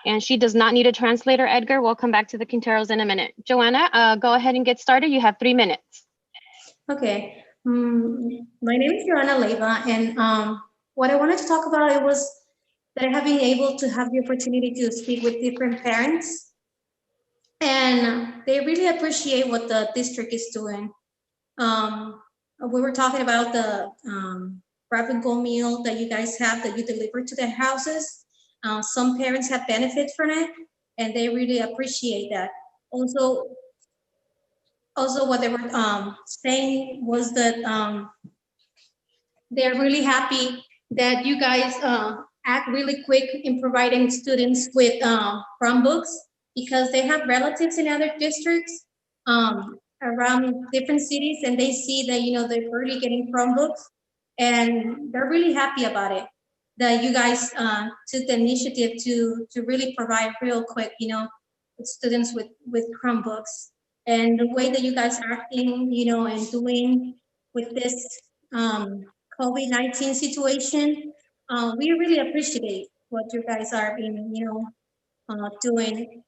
and she does not need a translator. Edgar, we'll come back to the Quinteros in a minute. Joanna, go ahead and get started. You have 3 minutes. Okay. My name is Joanna Leiva, and what I wanted to talk about it was that I have been able to have the opportunity to speak with different parents, and they really appreciate what the district is doing. we were talking about the grab and go meal that you guys have that you deliver to their houses. Some parents have benefit from it, and they really appreciate that. Also, what they were saying was that they're really happy that you guys act really quick in providing students with Chromebooks, because they have relatives in other districts around different cities, and they see that, they're really getting Chromebooks, and they're really happy about it, that you guys took the initiative to really provide real quick, with students with Chromebooks. And the way that you guys are acting, and doing with this COVID-19 situation, we really appreciate what you guys are being, doing.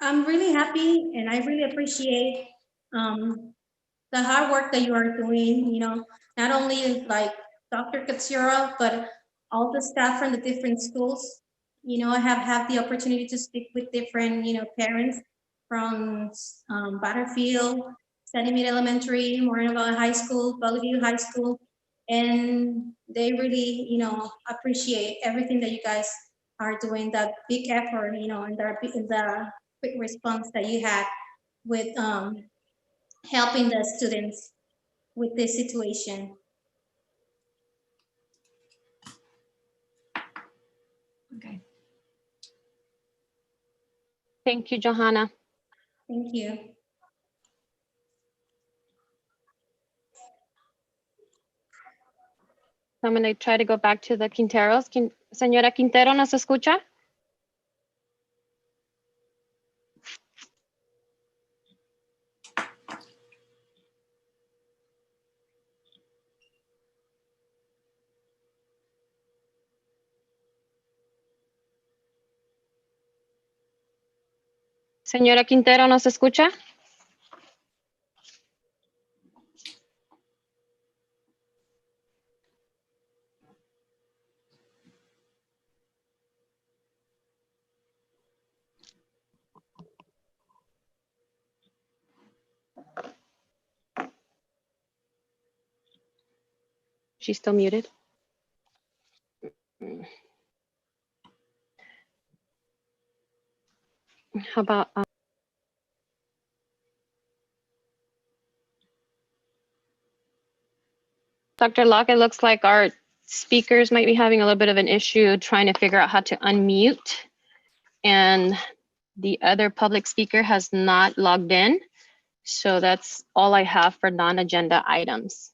I'm really happy, and I really appreciate the hard work that you are doing, not only like Dr. Katsura, but all the staff from the different schools. I have had the opportunity to speak with different, parents from Butterfield, Sandy Mead Elementary, Moreno Valley High School, Bellevue High School, and they really, appreciate everything that you guys are doing, that big effort, and the quick response that you had with helping the students with this situation. Okay. Thank you, Johanna. Thank you. I'm going to try to go back to the Quinteros. Señora Quintero, ¿nos escucha? Señora Quintero, ¿nos escucha? She's still muted. How about Dr. Locke? It looks like our speakers might be having a little bit of an issue trying to figure out how to unmute, and the other public speaker has not logged in. So that's all I have for non-agenda items.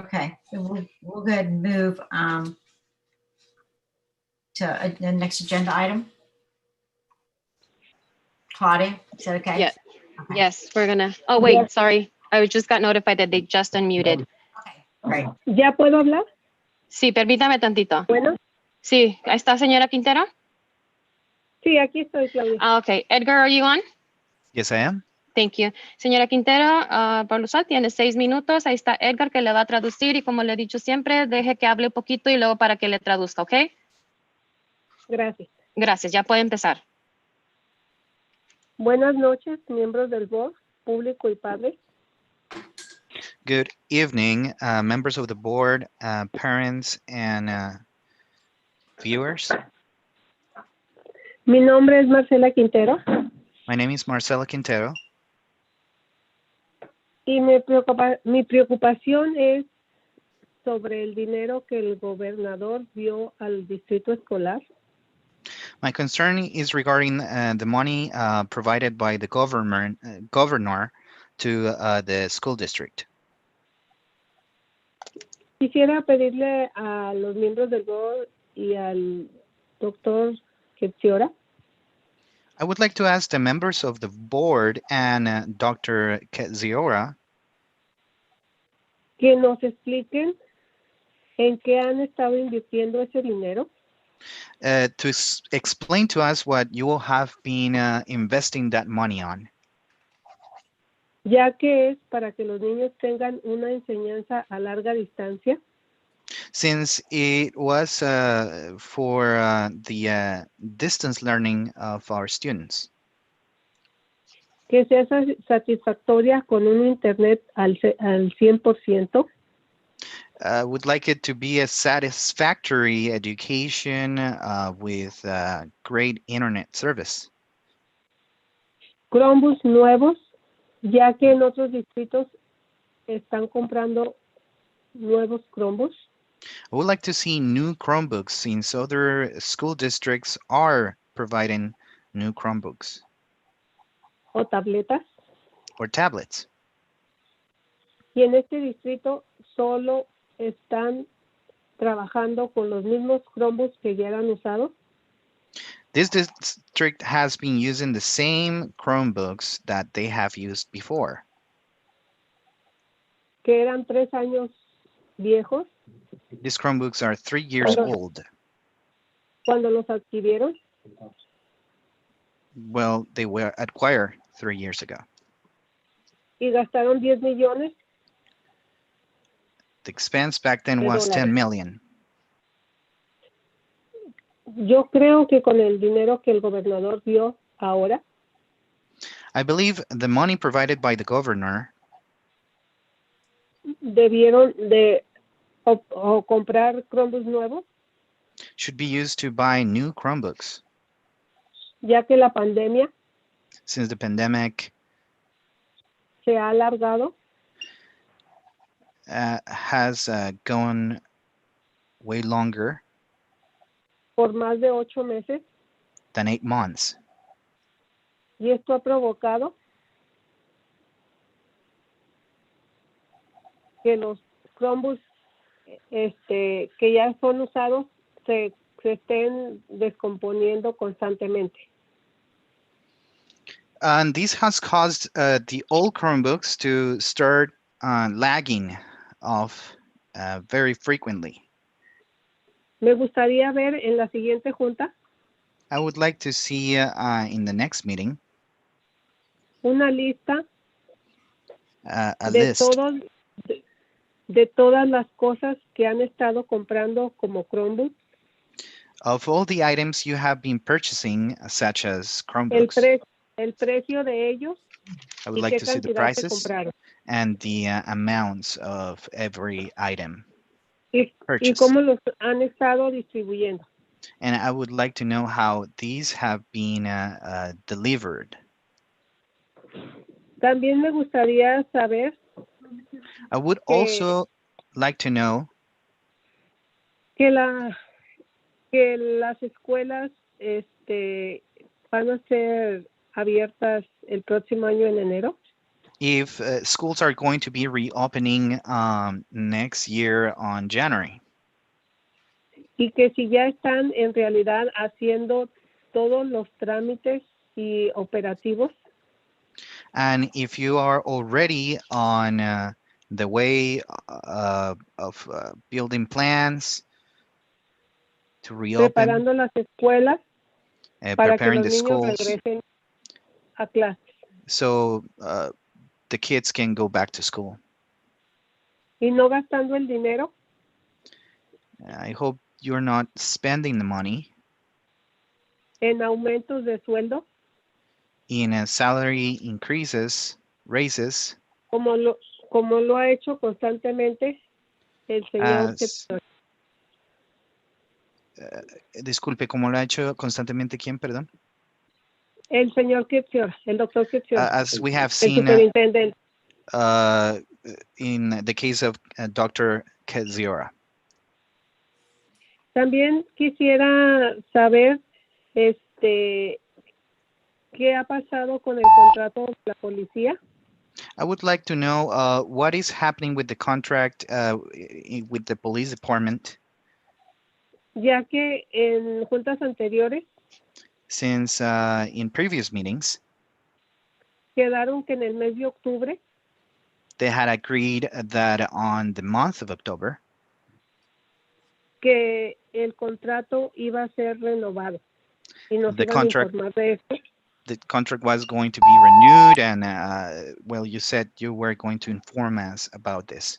Okay, so we'll go ahead and move to the next agenda item. Claudia, is that okay? Yeah. Okay. Yes, we're gonna. Oh, wait, sorry. I just got notified that they just unmuted. Okay, great. ¿Ya puedo hablar? Sí, permítame tantito. Bueno, Sí, ¿está señora Quintero? sí, aquí estoy, Claudia. Okay. Edgar, are you on? Yes, I am. Thank you. Señora Quintero, por lo usual tiene 6 minutos. Ahí está Edgar que le va a traducir, y como le he dicho siempre, deje que hable un poquito y luego para que le traduzca, ¿ok? Gracias. Gracias, ya puede empezar. Buenas noches, miembros del board, público y padres. Good evening, members of the board, parents, and viewers. Mi nombre es Marcela Quintero My name is Marcela Quintero, y mi preocupación es sobre el dinero que el gobernador dio al distrito escolar. My concern is regarding the money provided by the governor to the school district. Quisiera pedirle a los miembros del board y al doctor Ketziora I would like to ask the members of the board and Dr. Ketziora que nos expliquen en qué han estado invirtiendo ese dinero. to explain to us what you will have been investing that money on, ya que es para que los niños tengan una enseñanza a larga distancia. since it was for the distance learning of our students. que sea satisfactoria con un internet al 100%. Would like it to be a satisfactory education with great internet service. Chromebooks nuevos, ya que en otros distritos están comprando nuevos Chromebooks. I would like to see new Chromebooks since other school districts are providing new Chromebooks O tabletas. or tablets. Y en este distrito solo están trabajando con los mismos Chromebooks que ya eran usados. This district has been using the same Chromebooks that they have used before. Que eran 3 años viejos. These Chromebooks are 3 years old. Cuando los adquirieron. Well, they were acquired 3 years ago. Y gastaron 10 millones. The expense back then was 10 million. Yo creo que con el dinero que el gobernador dio ahora, I believe the money provided by the governor debieron de o comprar Chromebooks nuevos, should be used to buy new Chromebooks. ya que la pandemia Since the pandemic se ha alargado has gone way longer por más de 8 meses, than 8 months. y esto ha provocado que los Chromebooks que ya son usados se estén descomponiendo constantemente. And this has caused the old Chromebooks to start lagging off very frequently. Me gustaría ver en la siguiente junta I would like to see in the next meeting una lista a de list de todas las cosas que han estado comprando como Chromebooks, of all the items you have been purchasing, such as Chromebooks. el precio de ellos I would y like qué to see the cantidad se prices compraron. and the amounts of every item Y purchased. cómo los han estado distribuyendo. And I would like to know how these have been delivered. También me gustaría saber I would also like to know que las escuelas van a ser abiertas el próximo año en enero. if schools are going to be reopening next year on January. Y que si ya están en realidad haciendo todos los trámites y operativos And if you are already on the way of building plans to reopen, preparando las escuelas para que preparing los the niños schools regresen a clases. so the kids can go back to school. Y no gastando el dinero I hope you're not spending the money en aumentos de sueldo, in salary increases, raises, como lo ha hecho constantemente el señor. as, disculpe, ¿cómo lo ha hecho constantemente quién, perdón? El señor Kitzior, el doctor Kitzior, As we have el seen superintendente. in the case of Dr. Keziora. También quisiera saber qué ha pasado con el contrato de la policía, I would like to know what is happening with the contract with the police department, ya que en juntas anteriores since in previous meetings quedaron que en el mes de octubre they had agreed that on the month of October que el contrato iba a ser renovado y nos The iban contract- a informar de esto. the contract was going to be renewed, and well, you said you were going to inform us about this.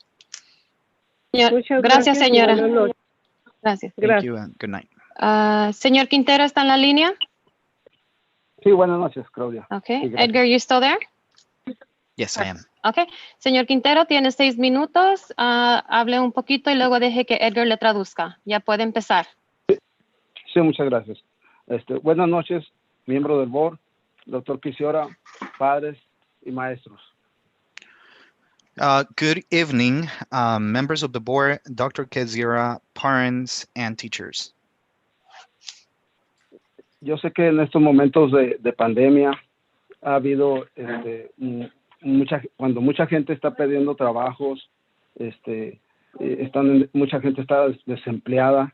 Muchas Gracias, y señora. buenas noches. Gracias. Thank you and good night. Señor Quintero, ¿está en la línea? Sí, buenas noches, Claudia. Okay. Sí, gracias. Edgar, you still there? Yes, I am. Okay. Señor Quintero, tiene 6 minutos. Hable un poquito y luego deje que Edgar le traduzca. Ya puede empezar. Sí, muchas gracias. Buenas noches, miembro del board, doctor Quisiora, padres y maestros. Good evening, members of the board, Dr. Kezira, parents, and teachers. Yo sé que en estos momentos de pandemia ha habido cuando mucha gente está perdiendo trabajos, mucha gente está desempleada.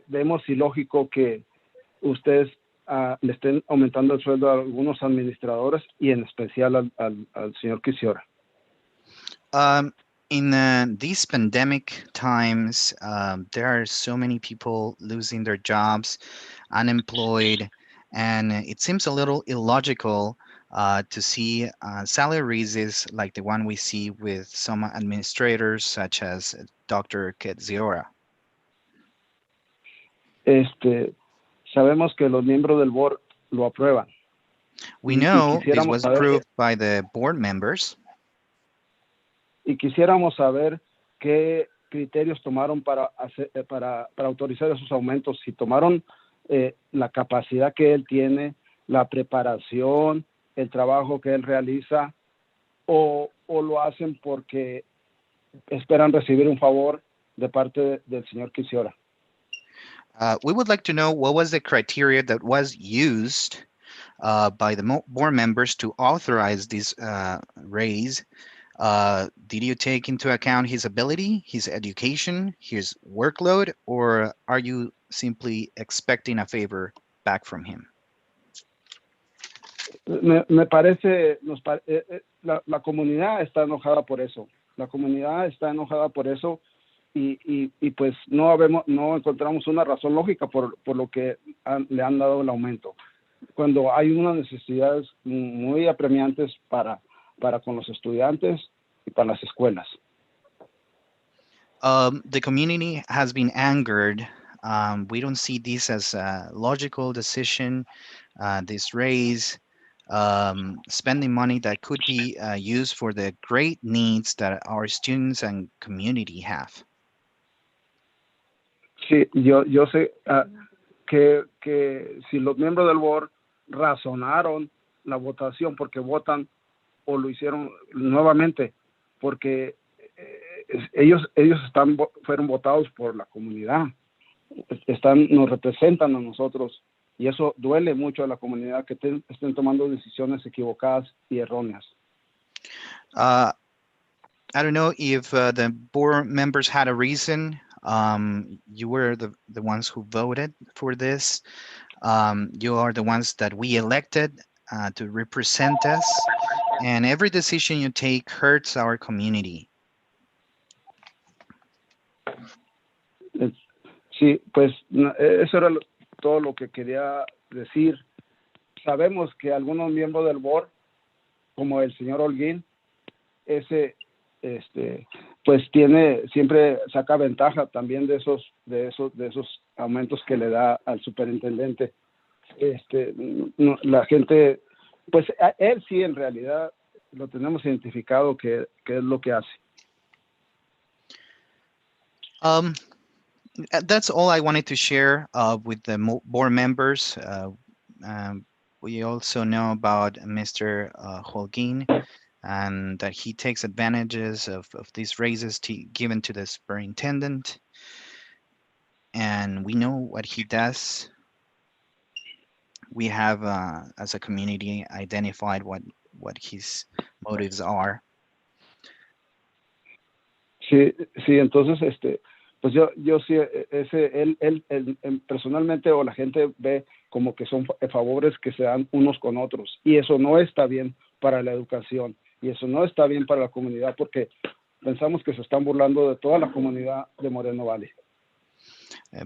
Vemos ilógico que ustedes le estén aumentando el sueldo a algunos administradores y en especial al señor Quisiora. In these pandemic times, there are so many people losing their jobs, unemployed, and it seems a little illogical to see salary raises like the one we see with some administrators, such as Dr. Ketziora. Sabemos que los miembros del board lo aprueban. We Y know this quisiéramos was saber approved by the board members. Y quisiéramos saber qué criterios tomaron para autorizar esos aumentos, si tomaron la capacidad que él tiene, la preparación, el trabajo que él realiza, o lo hacen porque esperan recibir un favor de parte del señor Quisiora. We would like to know what was the criteria that was used by the board members to authorize this raise. Did you take into account his ability, his education, his workload, or are you simply expecting a favor back from him? Me parece, la comunidad está enojada por eso. La comunidad está enojada por eso y pues no encontramos una razón lógica por lo que le han dado el aumento. Cuando hay unas necesidades muy apremiantes para con los estudiantes y para las escuelas. The community has been angered. We don't see this as a logical decision, this raise, spending money that could be used for the great needs that our students and community have. Sí, yo sé que si los miembros del board razonaron la votación porque votan o lo hicieron nuevamente porque ellos fueron votados por la comunidad, nos representan a nosotros y eso duele mucho a la comunidad que estén tomando decisiones equivocadas y erróneas. I don't know if the board members had a reason. You were the ones who voted for this. You are the ones that we elected to represent us, and every decision you take hurts our community. Sí, pues eso era todo lo que quería decir. Sabemos que algunos miembros del board, como el señor Holguín, pues siempre saca ventaja también de esos aumentos que le da al superintendente. La gente, pues él sí en realidad lo tenemos identificado que es lo que hace. That's all I wanted to share with the board members. We also know about Mr. Holguin and that he takes advantages of these raises given to the superintendent. And we know what he does. We have, as a community, identified what his motives are. Sí, entonces, pues yo sí, él personalmente o la gente ve como que son favores que se dan unos con otros y eso no está bien para la educación y eso no está bien para la comunidad porque pensamos que se están burlando de toda la comunidad de Moreno Valley.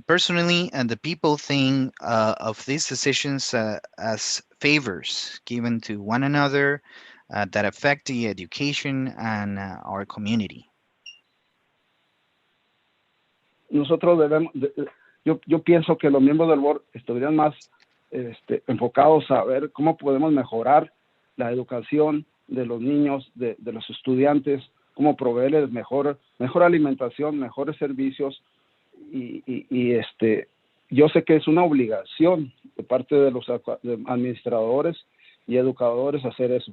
Personally, and the people think of these decisions as favors given to one another that affect the education and our community. Nosotros yo pienso que los miembros del board estarían más enfocados a ver cómo podemos mejorar la educación de los niños, de los estudiantes, cómo proveerles mejor alimentación, mejores servicios y yo sé que es una obligación de parte de los administradores y educadores hacer eso.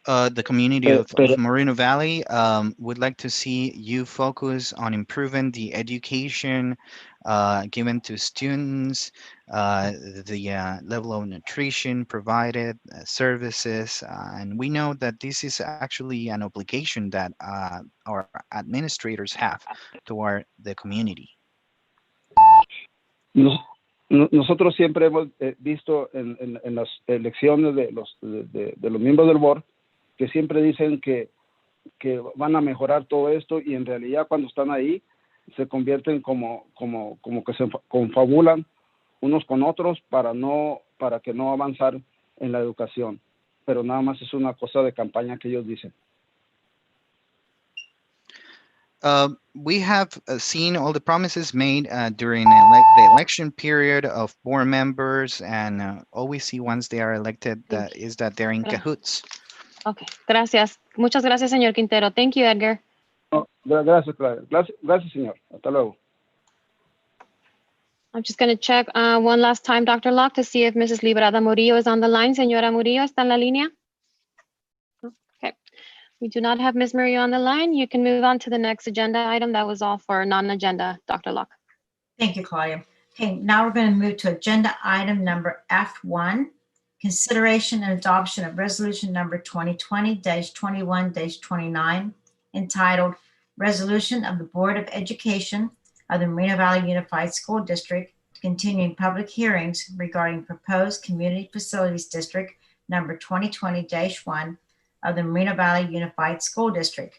The community of Pero Moreno Valley would like to see you focus on improving the education given to students, the level of nutrition provided, services, and we know that this is actually an obligation that our administrators have toward the community. Nosotros siempre hemos visto en las elecciones de los miembros del board que siempre dicen que van a mejorar todo esto y en realidad cuando están ahí se convierten como que se confabulan unos con otros para que no avanzar en la educación. Pero nada más es una cosa de campaña que ellos dicen. We have seen all the promises made during the election period of board members, and all we see once they are elected is that they're in cahoots. Okay, gracias. Muchas gracias, señor Quintero. Thank you, Edgar. No, gracias, Claudia. Gracias, señor. Hasta luego. I'm just going to check one last time, Dr. Locke, to see if Mrs. Librada Murillo is on the line. Señora Murillo, ¿está en la línea? Okay. We do not have Ms. Murillo on the line. You can move on to the next agenda item. That was all for non-agenda, Dr. Locke. Thank you, Claudia. Okay, now we're going to move to agenda item number F1, consideration and adoption of resolution number 2020-21-29, entitled Resolution of the Board of Education of the Moreno Valley Unified School District continuing public hearings regarding proposed Community Facilities District number 2020-1 of the Moreno Valley Unified School District.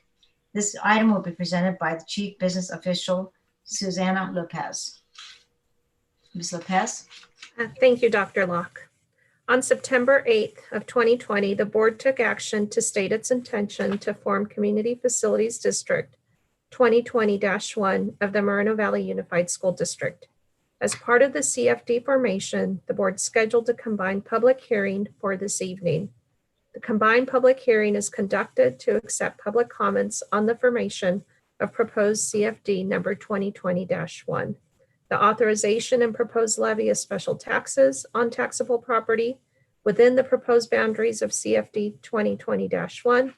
This item will be presented by the Chief Business Official, Susana Lopez. Ms. Lopez? Thank you, Dr. Locke. On September 8th of 2020, the board took action to state its intention to form Community Facilities District 2020-1 of the Moreno Valley Unified School District. As part of the CFD formation, the board scheduled a combined public hearing for this evening. The combined public hearing is conducted to accept public comments on the formation of proposed CFD number 2020-1. The authorization and proposed levy of special taxes on taxable property within the proposed boundaries of CFD 2020-1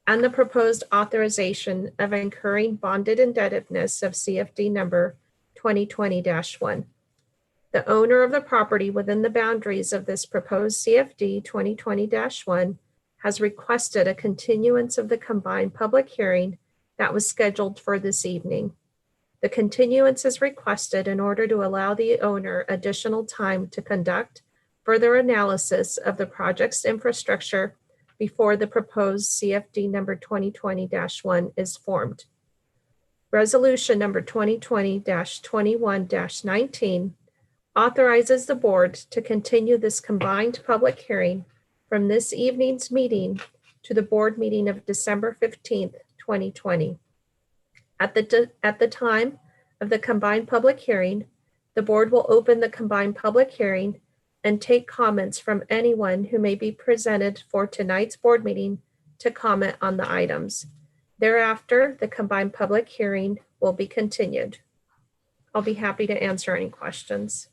and the proposed authorization of incurring bonded indebtedness of CFD number 2020-1. The owner of the property within the boundaries of this proposed CFD 2020-1 has requested a continuance of the combined public hearing that was scheduled for this evening. The continuance is requested in order to allow the owner additional time to conduct further analysis of the project's infrastructure before the proposed CFD number 2020-1 is formed. Resolution number 2020-21-19 authorizes the board to continue this combined public hearing from this evening's meeting to the board meeting of December 15th, 2020. At the time of the combined public hearing, the board will open the combined public hearing and take comments from anyone who may be presented for tonight's board meeting to comment on the items. Thereafter, the combined public hearing will be continued. I'll be happy to answer any questions.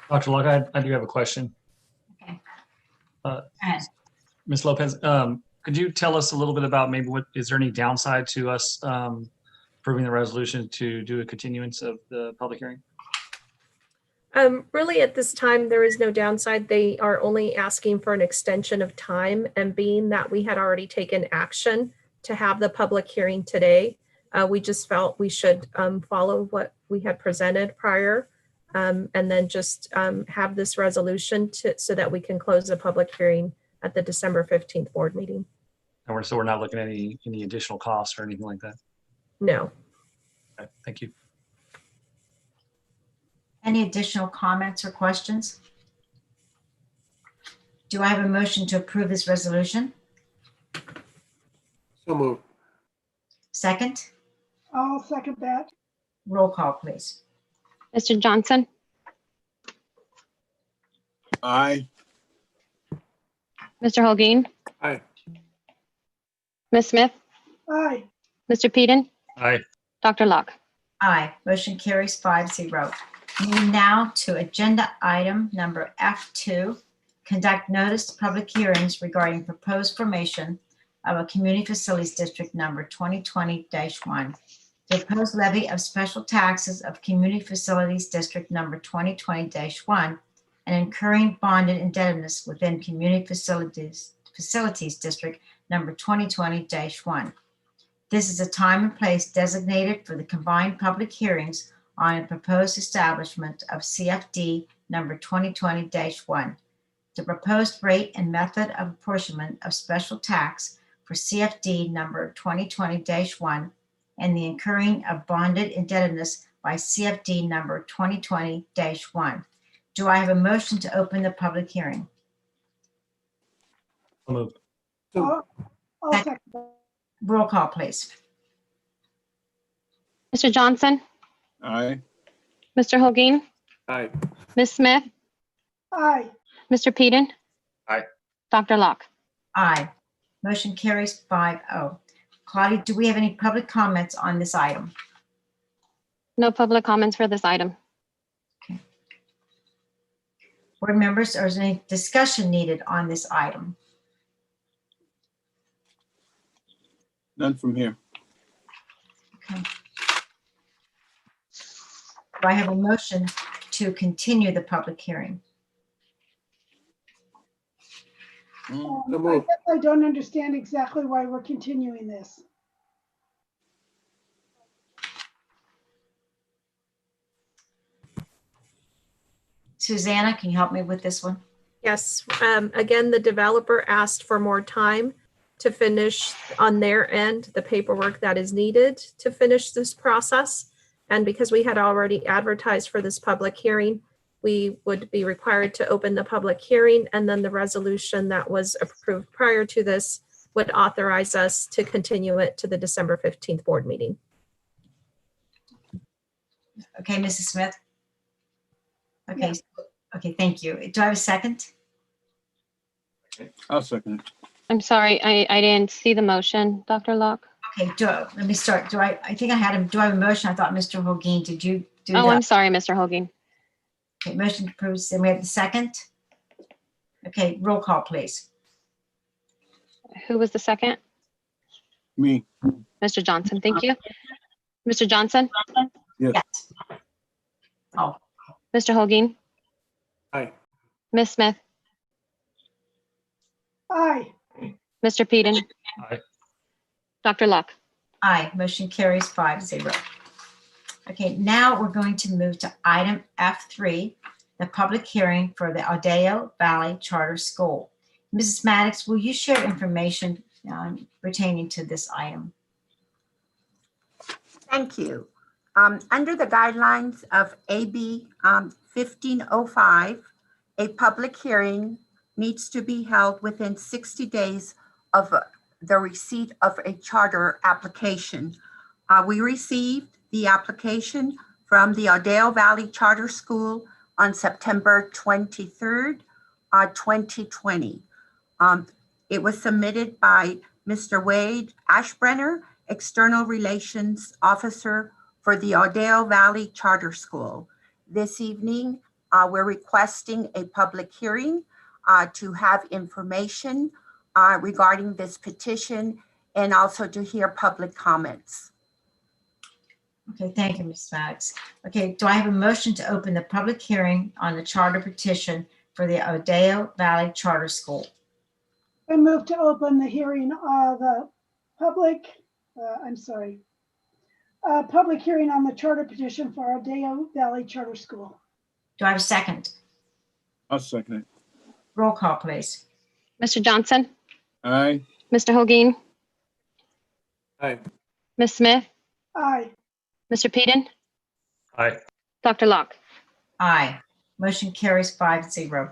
Dr. Locke, I do have a question. Okay. Go ahead. Ms. Lopez, could you tell us a little bit about maybe is there any downside to us approving the resolution to do a continuance of the public hearing? Really, at this time, there is no downside. They are only asking for an extension of time, and being that we had already taken action to have the public hearing today, we just felt we should follow what we had presented prior, and then just have this resolution so that we can close the public hearing at the December 15th board meeting. And so we're not looking at any additional costs or anything like that? No. Okay, thank you. Any additional comments or questions? Do I have a motion to approve this resolution? So moved. Second? I'll second that. Roll call, please. Mr. Johnson, Aye. Mr. Holguin, Aye. Ms. Smith, Aye. Mr. Peden, Aye. Dr. Locke. Aye. Motion carries 5-0. Moving now to agenda item number F2, conduct notice to public hearings regarding proposed formation of a community facilities district number 2020-1. The proposed levy of special taxes of community facilities district number 2020-1 and incurring bonded indebtedness within community facilities district number 2020-1. This is a time and place designated for the combined public hearings on a proposed establishment of CFD number 2020-1. The proposed rate and method of apportionment of special tax for CFD number 2020-1 and the incurring of bonded indebtedness by CFD number 2020-1. Do I have a motion to open the public hearing? So moved. I'll second that. Roll call, please. Mr. Johnson, Aye. Mr. Holguin, Aye. Ms. Smith, Aye. Mr. Peden. Aye. Dr. Locke. Aye. Motion carries 5-0. Claudia, do we have any public comments on this item? No public comments for this item. Board members, or is there any discussion needed on this item? None from here. Okay. Do I have a motion to continue the public hearing? I guess I don't understand exactly why we're continuing this. Susanna, can you help me with this one? Yes, again, the developer asked for more time to finish on their end the paperwork that is needed to finish this process. And because we had already advertised for this public hearing, we would be required to open the public hearing, and then the resolution that was approved prior to this would authorize us to continue it to the December 15th board meeting. Okay, Mrs. Smith? Okay, okay, thank you. Do I have a second? I'll second it. I'm sorry, I didn't see the motion, Dr. Locke. Okay, let me start. I think I had him, do I have a motion? I thought Mr. Holguin, did you do that? Oh, I'm sorry, Mr. Holguin. Okay, motion approved. Then we have the second. Okay, roll call, please. Who was the second? Me. Mr. Johnson, thank you. Mr. Johnson, Yes. Oh, Mr. Holguin, Aye. Ms. Smith, Aye. Mr. Peden. Aye. Dr. Locke. aye. Motion carries 5-0. Okay, now we're going to move to item F3, the public hearing for the Adeo Valley Charter School. Mrs. Maddox, will you share information pertaining to this item? Thank you. Under the guidelines of AB 1505, a public hearing needs to be held within 60 days of the receipt of a charter application. We received the application from the Adeo Valley Charter School on September 23rd, 2020. It was submitted by Mr. Wade Ashbrenner, External Relations Officer for the Adeo Valley Charter School. This evening, we're requesting a public hearing to have information regarding this petition and also to hear public comments. Okay, thank you, Ms. Maddox. Okay, do I have a motion to open the public hearing on the charter petition for the Adeo Valley Charter School? I move to open the hearing of the public hearing on the charter petition for Adeo Valley Charter School. Do I have a second? I'll second it. Roll call, please. Mr. Johnson, Aye. Mr. Holguin, Aye. Ms. Smith, Aye. Mr. Peden, Aye. Dr. Locke. Aye. Motion carries 5-0.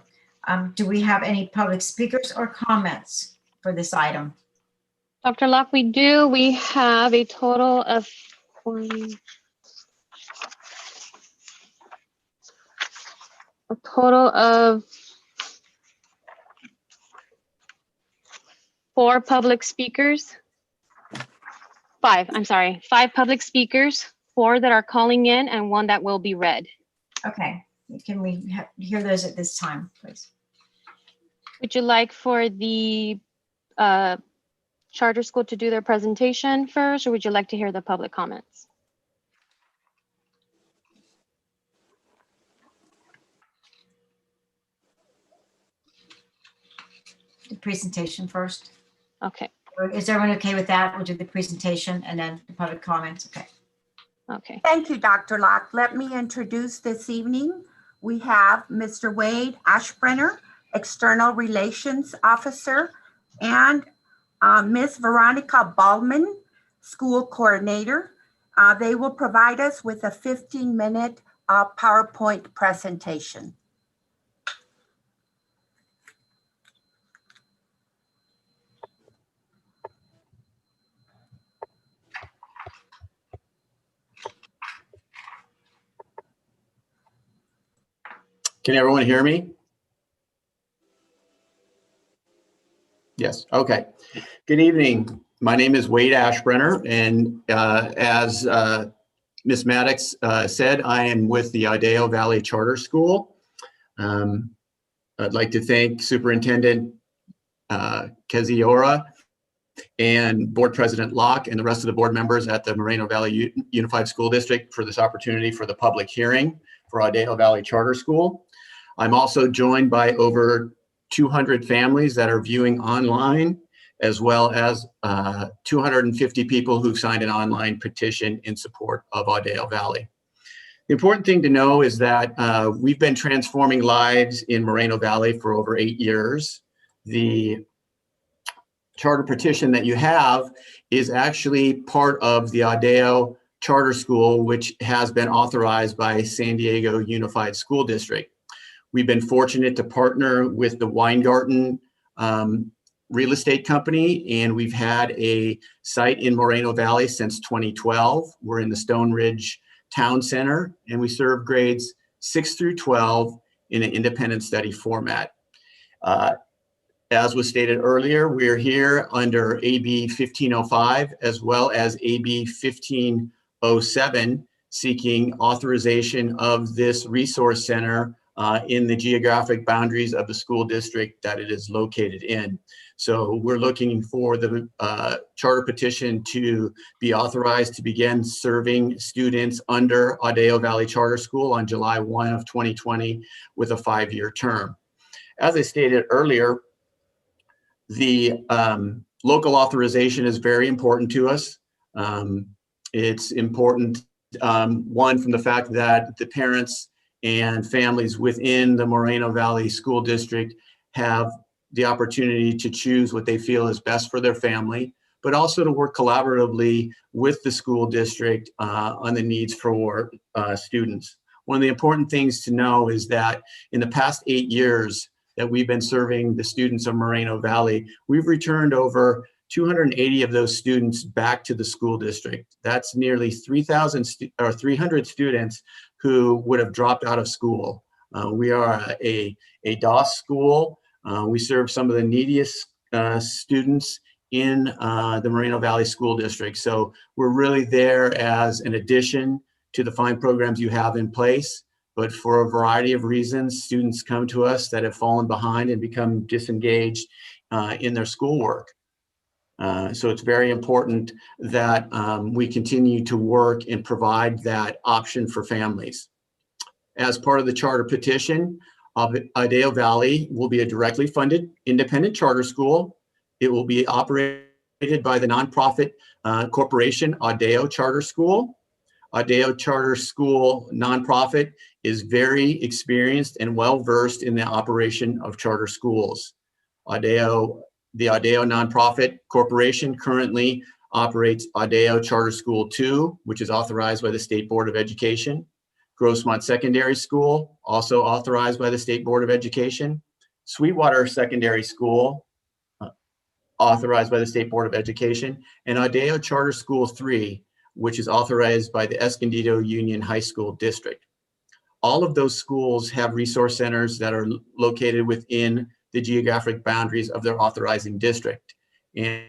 Do we have any public speakers or comments for this item? Dr. Locke, we do. We have a total of 20. A total of 4 public speakers. 5, I'm sorry, 5 public speakers, 4 that are calling in and 1 that will be read. Okay, can we hear those at this time, please? Would you like for the charter school to do their presentation first, or would you like to hear the public comments? The presentation first. Okay. Is everyone okay with that? We'll do the presentation and then the public comments. Okay. Okay. Thank you, Dr. Locke. Let me introduce this evening. We have Mr. Wade Ashbrenner, External Relations Officer, and Ms. Veronica Ballman, School Coordinator. They will provide us with a 15-minute PowerPoint presentation. Can everyone hear me? Yes, okay. Good evening. My name is Wade Ashbrenner, and as Ms. Maddox said, I am with the Ideo Valley Charter School. I'd like to thank Superintendent Keziora and Board President Locke and the rest of the board members at the Moreno Valley Unified School District for this opportunity for the public hearing for Ideo Valley Charter School. I'm also joined by over 200 families that are viewing online, as well as 250 people who've signed an online petition in support of Ideo Valley. The important thing to know is that we've been transforming lives in Moreno Valley for over 8 years. The charter petition that you have is actually part of the Ideo Charter School, which has been authorized by San Diego Unified School District. We've been fortunate to partner with the Weingarten real estate company, and we've had a site in Moreno Valley since 2012. We're in the Stone Ridge Town Center, and we serve grades 6 through 12 in an independent study format. As was stated earlier, we're here under AB 1505 as well as AB 1507, seeking authorization of this resource center in the geographic boundaries of the school district that it is located in. So we're looking for the charter petition to be authorized to begin serving students under Ideo Valley Charter School on July 1 of 2020 with a 5-year term. As I stated earlier, the local authorization is very important to us. It's important, one, from the fact that the parents and families within the Moreno Valley School District have the opportunity to choose what they feel is best for their family, but also to work collaboratively with the school district on the needs for students. One of the important things to know is that in the past 8 years that we've been serving the students of Moreno Valley, we've returned over 280 of those students back to the school district. That's nearly 300 students who would have dropped out of school. We are a DOS school. We serve some of the neediest students in the Moreno Valley School District. So we're really there as an addition to the fine programs you have in place. But for a variety of reasons, students come to us that have fallen behind and become disengaged in their schoolwork. So it's very important that we continue to work and provide that option for families. As part of the charter petition, Ideo Valley will be a directly funded independent charter school. It will be operated by the nonprofit corporation Ideo Charter School. Ideo Charter School nonprofit is very experienced and well-versed in the operation of charter schools. The Ideo nonprofit corporation currently operates Ideo Charter School 2, which is authorized by the State Board of Education. Grossmont Secondary School, also authorized by the State Board of Education. Sweetwater Secondary School, authorized by the State Board of Education. And Ideo Charter School 3, which is authorized by the Escondido Union High School District. All of those schools have resource centers that are located within the geographic boundaries of their authorizing district. And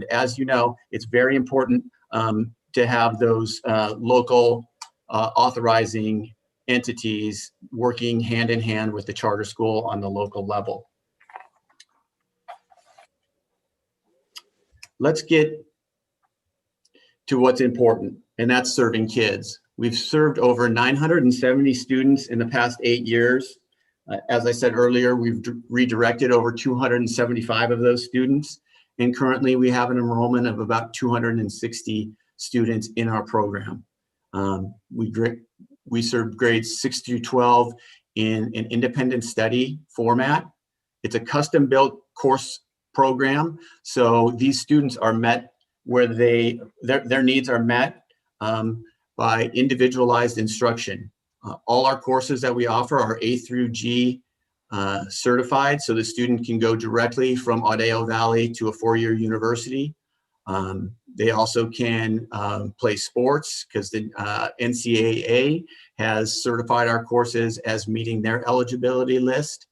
as you know, it's very important to have those local authorizing entities working hand in hand with the charter school on the local level. Let's get to what's important, and that's serving kids. We've served over 970 students in the past 8 years. As I said earlier, we've redirected over 275 of those students, and currently we have an enrollment of about 260 students in our program. We serve grades 6 through 12 in an independent study format. It's a custom-built course program, so these students are met where their needs are met by individualized instruction. All our courses that we offer are A through G certified, so the student can go directly from Adeo Valley to a 4-year university. They also can play sports because the NCAA has certified our courses as meeting their eligibility list.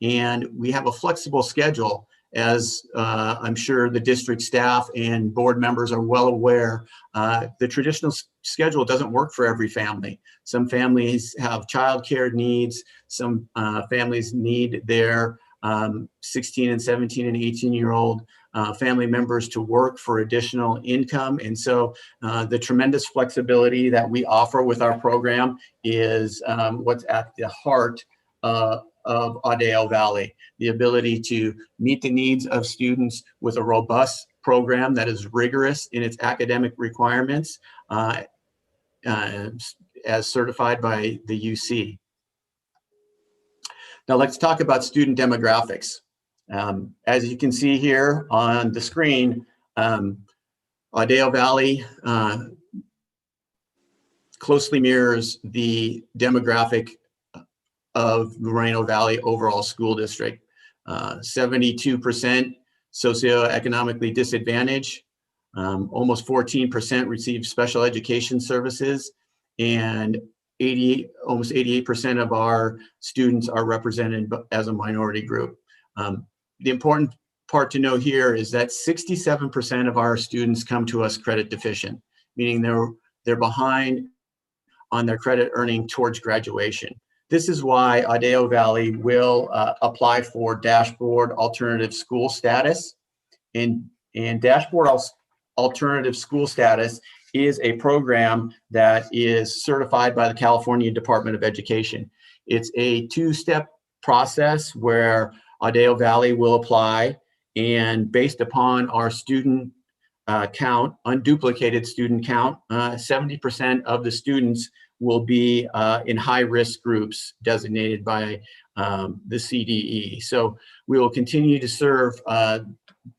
And we have a flexible schedule, as I'm sure the district staff and board members are well aware. The traditional schedule doesn't work for every family. Some families have childcare needs. Some families need their 16 and 17 and 18-year-old family members to work for additional income. And so the tremendous flexibility that we offer with our program is what's at the heart of Adeo Valley, the ability to meet the needs of students with a robust program that is rigorous in its academic requirements as certified by the UC. Now let's talk about student demographics. As you can see here on the screen, Adeo Valley closely mirrors the demographic of Moreno Valley overall school district. 72% socioeconomically disadvantaged, almost 14% receive special education services, and almost 88% of our students are represented as a minority group. The important part to know here is that 67% of our students come to us credit deficient, meaning they're behind on their credit earning towards graduation. This is why Adeo Valley will apply for Dashboard Alternative School Status. And Dashboard Alternative School Status is a program that is certified by the California Department of Education. It's a 2-step process where Adeo Valley will apply, and based upon our student count, unduplicated student count, 70% of the students will be in high-risk groups designated by the CDE. So we will continue to serve the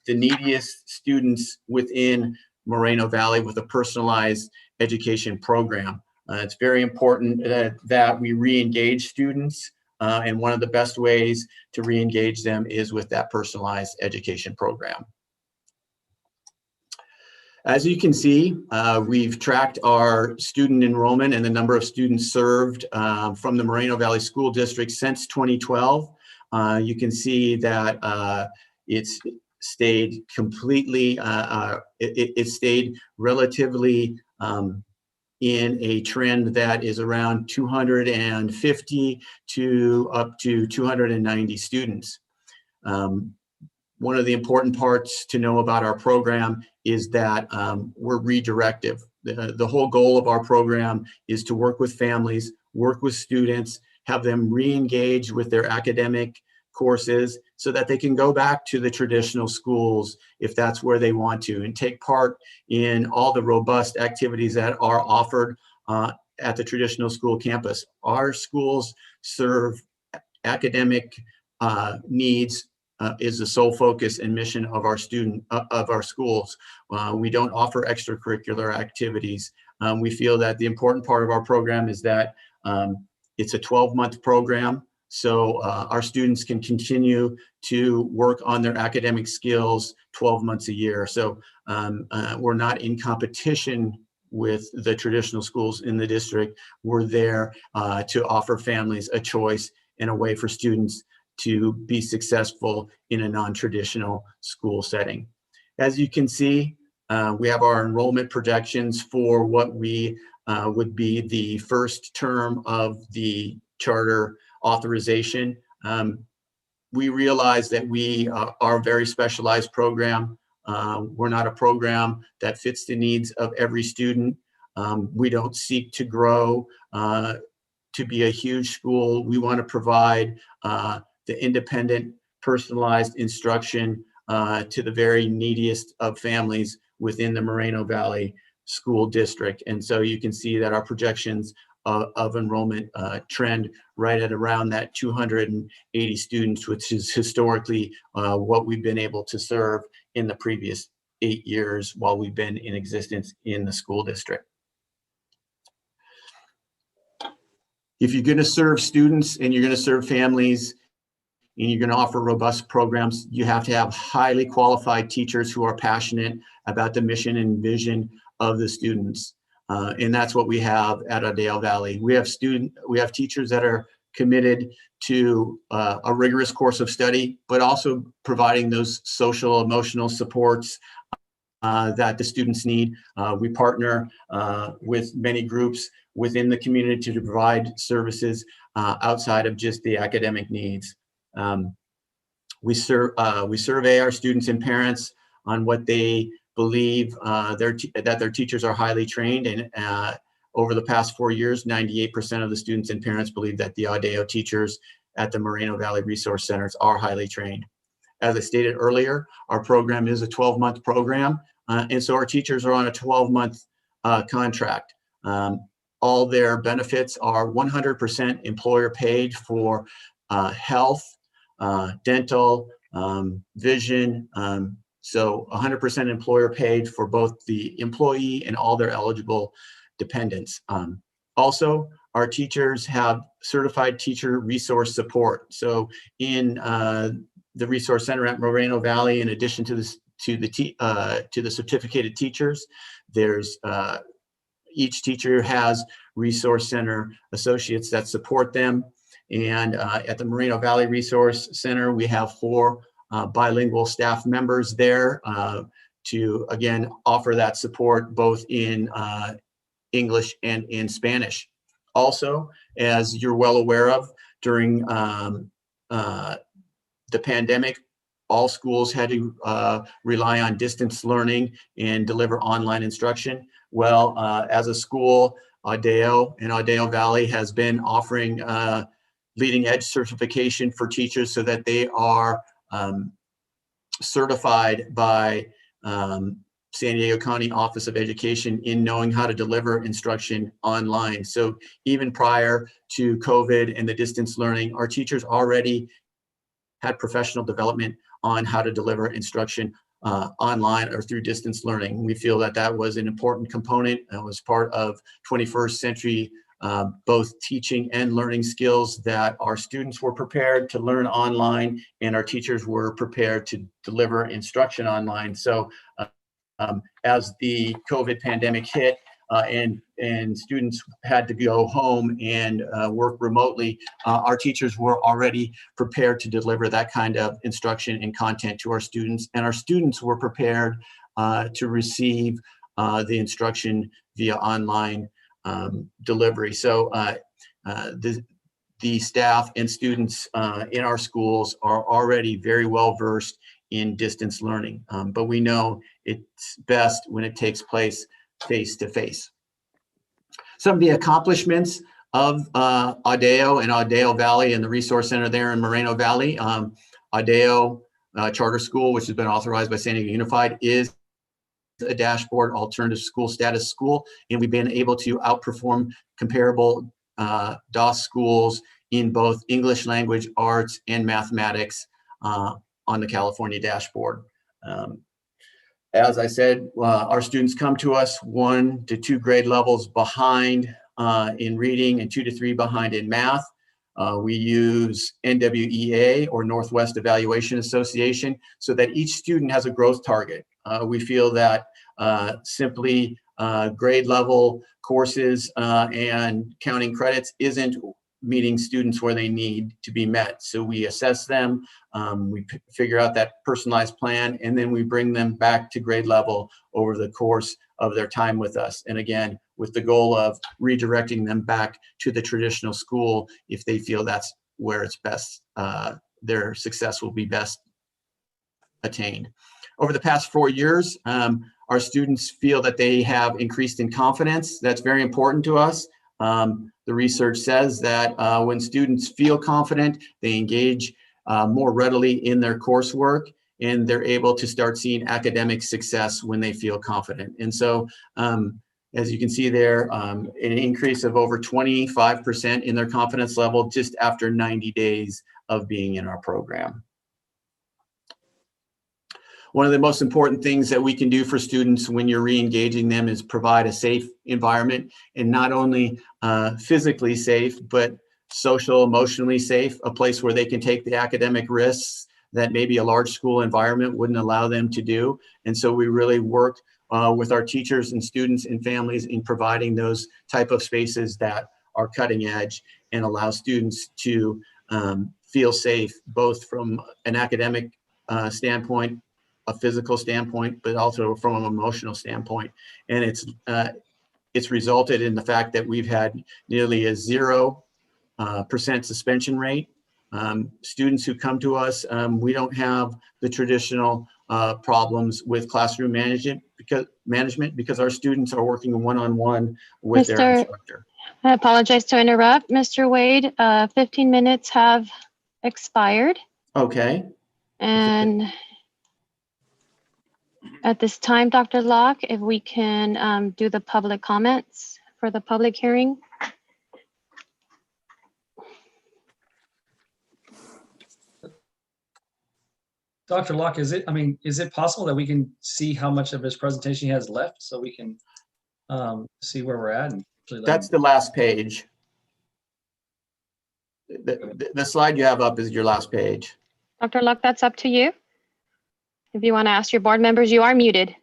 neediest students within Moreno Valley with a personalized education program. It's very important that we re-engage students, and one of the best ways to re-engage them is with that personalized education program. As you can see, we've tracked our student enrollment and the number of students served from the Moreno Valley School District since 2012. You can see that it's stayed completely, it stayed relatively in a trend that is around 250 to up to 290 students. One of the important parts to know about our program is that we're redirective. The whole goal of our program is to work with families, work with students, have them re-engage with their academic courses so that they can go back to the traditional schools if that's where they want to, and take part in all the robust activities that are offered at the traditional school campus. Our schools serve academic needs is the sole focus and mission of our schools. We don't offer extracurricular activities. We feel that the important part of our program is that it's a 12-month program, so our students can continue to work on their academic skills 12 months a year. So we're not in competition with the traditional schools in the district. We're there to offer families a choice and a way for students to be successful in a non-traditional school setting. As you can see, we have our enrollment projections for what we would be the first term of the charter authorization. We realize that we are a very specialized program. We're not a program that fits the needs of every student. We don't seek to grow to be a huge school. We want to provide the independent, personalized instruction to the very neediest of families within the Moreno Valley School District. And so you can see that our projections of enrollment trend right at around that 280 students, which is historically what we've been able to serve in the previous 8 years while we've been in existence in the school district. If you're going to serve students and you're going to serve families and you're going to offer robust programs, you have to have highly qualified teachers who are passionate about the mission and vision of the students. And that's what we have at Adeo Valley. We have teachers that are committed to a rigorous course of study, but also providing those social, emotional supports that the students need. We partner with many groups within the community to provide services outside of just the academic needs. We survey our students and parents on what they believe that their teachers are highly trained, and over the past 4 years, 98% of the students and parents believe that the Adeo teachers at the Moreno Valley Resource Centers are highly trained. As I stated earlier, our program is a 12-month program, and so our teachers are on a 12-month contract. All their benefits are 100% employer paid for health, dental, vision, so 100% employer paid for both the employee and all their eligible dependents. Also, our teachers have certified teacher resource support. So in the Resource Center at Moreno Valley, in addition to the certificated teachers, there's each teacher has Resource Center associates that support them. And at the Moreno Valley Resource Center, we have 4 bilingual staff members there to, again, offer that support both in English and in Spanish. Also, as you're well aware of, during the pandemic, all schools had to rely on distance learning and deliver online instruction. Well, as a school, Adeo and Adeo Valley has been offering leading edge certification for teachers so that they are certified by San Diego County Office of Education in knowing how to deliver instruction online. So even prior to COVID and the distance learning, our teachers already had professional development on how to deliver instruction online or through distance learning. We feel that that was an important component and was part of 21st century both teaching and learning skills that our students were prepared to learn online and our teachers were prepared to deliver instruction online. So as the COVID pandemic hit and students had to go home and work remotely, our teachers were already prepared to deliver that kind of instruction and content to our students, and our students were prepared to receive the instruction via online delivery. So the staff and students in our schools are already very well versed in distance learning, but we know it's best when it takes place face-to-face. Some of the accomplishments of Adeo and Adeo Valley and the Resource Center there in Moreno Valley. Adeo Charter School, which has been authorized by San Diego Unified, is a dashboard alternative school status school, and we've been able to outperform comparable DOS schools in both English language arts and mathematics on the California dashboard. As I said, our students come to us 1 to 2 grade levels behind in reading and 2 to 3 behind in math. We use NWEA, or Northwest Evaluation Association, so that each student has a growth target. We feel that simply grade level courses and counting credits isn't meeting students where they need to be met. So we assess them, we figure out that personalized plan, and then we bring them back to grade level over the course of their time with us. And again, with the goal of redirecting them back to the traditional school if they feel that's where it's best, their success will be best attained. Over the past 4 years, our students feel that they have increased in confidence. That's very important to us. The research says that when students feel confident, they engage more readily in their coursework, and they're able to start seeing academic success when they feel confident. And so, as you can see there, an increase of over 25% in their confidence level just after 90 days of being in our program. One of the most important things that we can do for students when you're re-engaging them is provide a safe environment, and not only physically safe, but social, emotionally safe, a place where they can take the academic risks that maybe a large school environment wouldn't allow them to do. And so we really work with our teachers and students and families in providing those type of spaces that are cutting edge and allow students to feel safe, both from an academic standpoint, a physical standpoint, but also from an emotional standpoint. And it's resulted in the fact that we've had nearly a 0% suspension rate. Students who come to us, we don't have the traditional problems with classroom management because our students are working one-on-one with their instructor. I apologize to interrupt. Mr. Wade, 15 minutes have expired. Okay. And at this time, Dr. Locke, if we can do the public comments for the public hearing. Dr. Locke, is it possible that we can see how much of his presentation he has left so we can see where we're at? And that's the last page. The slide you have up is your last page. Dr. Locke, that's up to you. If you want to ask your board members, you are muted.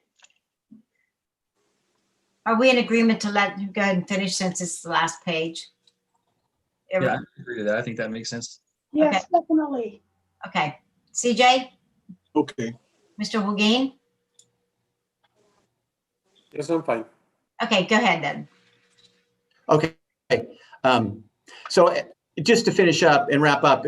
Are we in agreement to let you go ahead and finish since it's the last page? Yeah, I agree to that. I think that makes sense. Yes, definitely. Okay. CJ? Okay. Mr. Hulgeen? Yes, I'm fine. Okay, go ahead then. Okay. So just to finish up and wrap up,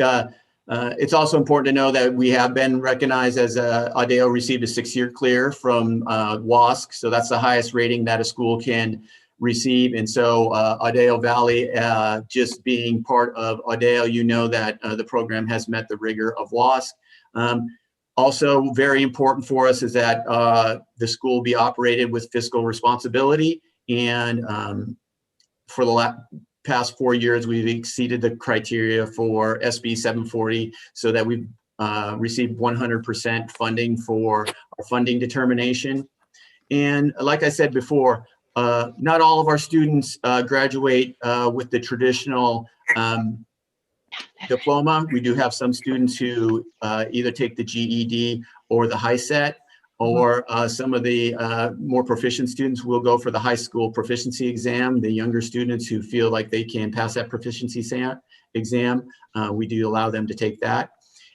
it's also important to know that we have been recognized as Adeo received a 6-year clear from WASC. So that's the highest rating that a school can receive. And so Adeo Valley, just being part of Adeo, you know that the program has met the rigor of WASC. Also very important for us is that the school be operated with fiscal responsibility. And for the past 4 years, we've exceeded the criteria for SB 740 so that we've received 100% funding for our funding determination. And like I said before, not all of our students graduate with the traditional diploma. We do have some students who either take the GED or the high set, or some of the more proficient students will go for the high school proficiency exam. The younger students who feel like they can pass that proficiency exam, we do allow them to take that.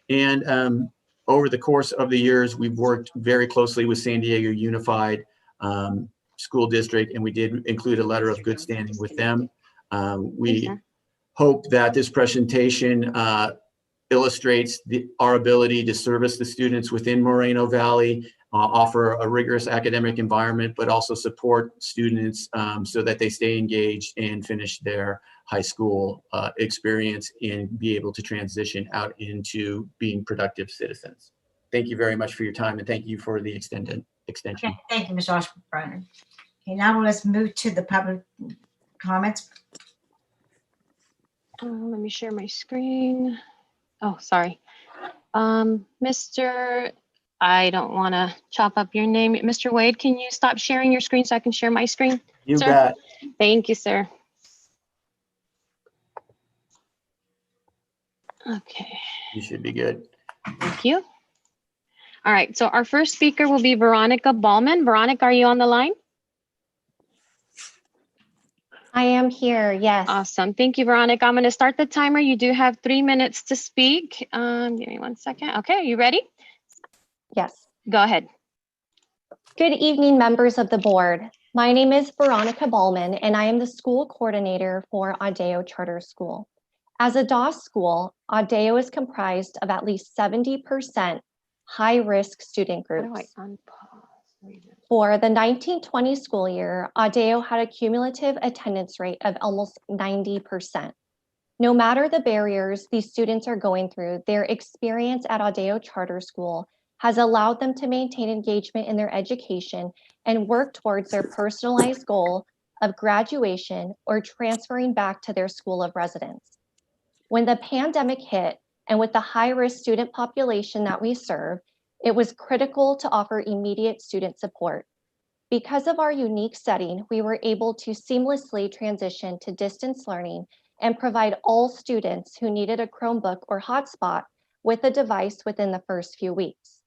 And over the course of the years, we've worked very closely with San Diego Unified School District, and we did include a letter of good standing with them. We hope that this presentation illustrates our ability to service the students within Moreno Valley, offer a rigorous academic environment, but also support students so that they stay engaged and finish their high school experience and be able to transition out into being productive citizens. Thank you very much for your time, and thank you for the extension. Okay, thank you, Ms. Washburn. Okay, now let's move to the public comments. Let me share my screen. Oh, sorry. Mr. I don't want to chop up your name. Mr. Wade, can you stop sharing your screen so I can share my screen? You sir? bet. Thank you, sir. Okay. You should be good. Thank you. All right, so our first speaker will be Veronica Ballman. Veronica, are you on the line? I am here, yes. Awesome. Thank you, Veronica. I'm going to start the timer. You do have 3 minutes to speak. Give me 1 second. Okay, you ready? Yes. Go ahead. Good evening, members of the board. My name is Veronica Ballman, and I am the school coordinator for Adeo Charter School. As a DOS school, Adeo is comprised of at least 70% high-risk student How do I groups. unpause? For the 1920 school year, Adeo had a cumulative attendance rate of almost 90%. No matter the barriers these students are going through, their experience at Adeo Charter School has allowed them to maintain engagement in their education and work towards their personalized goal of graduation or transferring back to their school of residence. When the pandemic hit, and with the high-risk student population that we serve, it was critical to offer immediate student support. Because of our unique setting, we were able to seamlessly transition to distance learning and provide all students who needed a Chromebook or hotspot with a device within the first few weeks.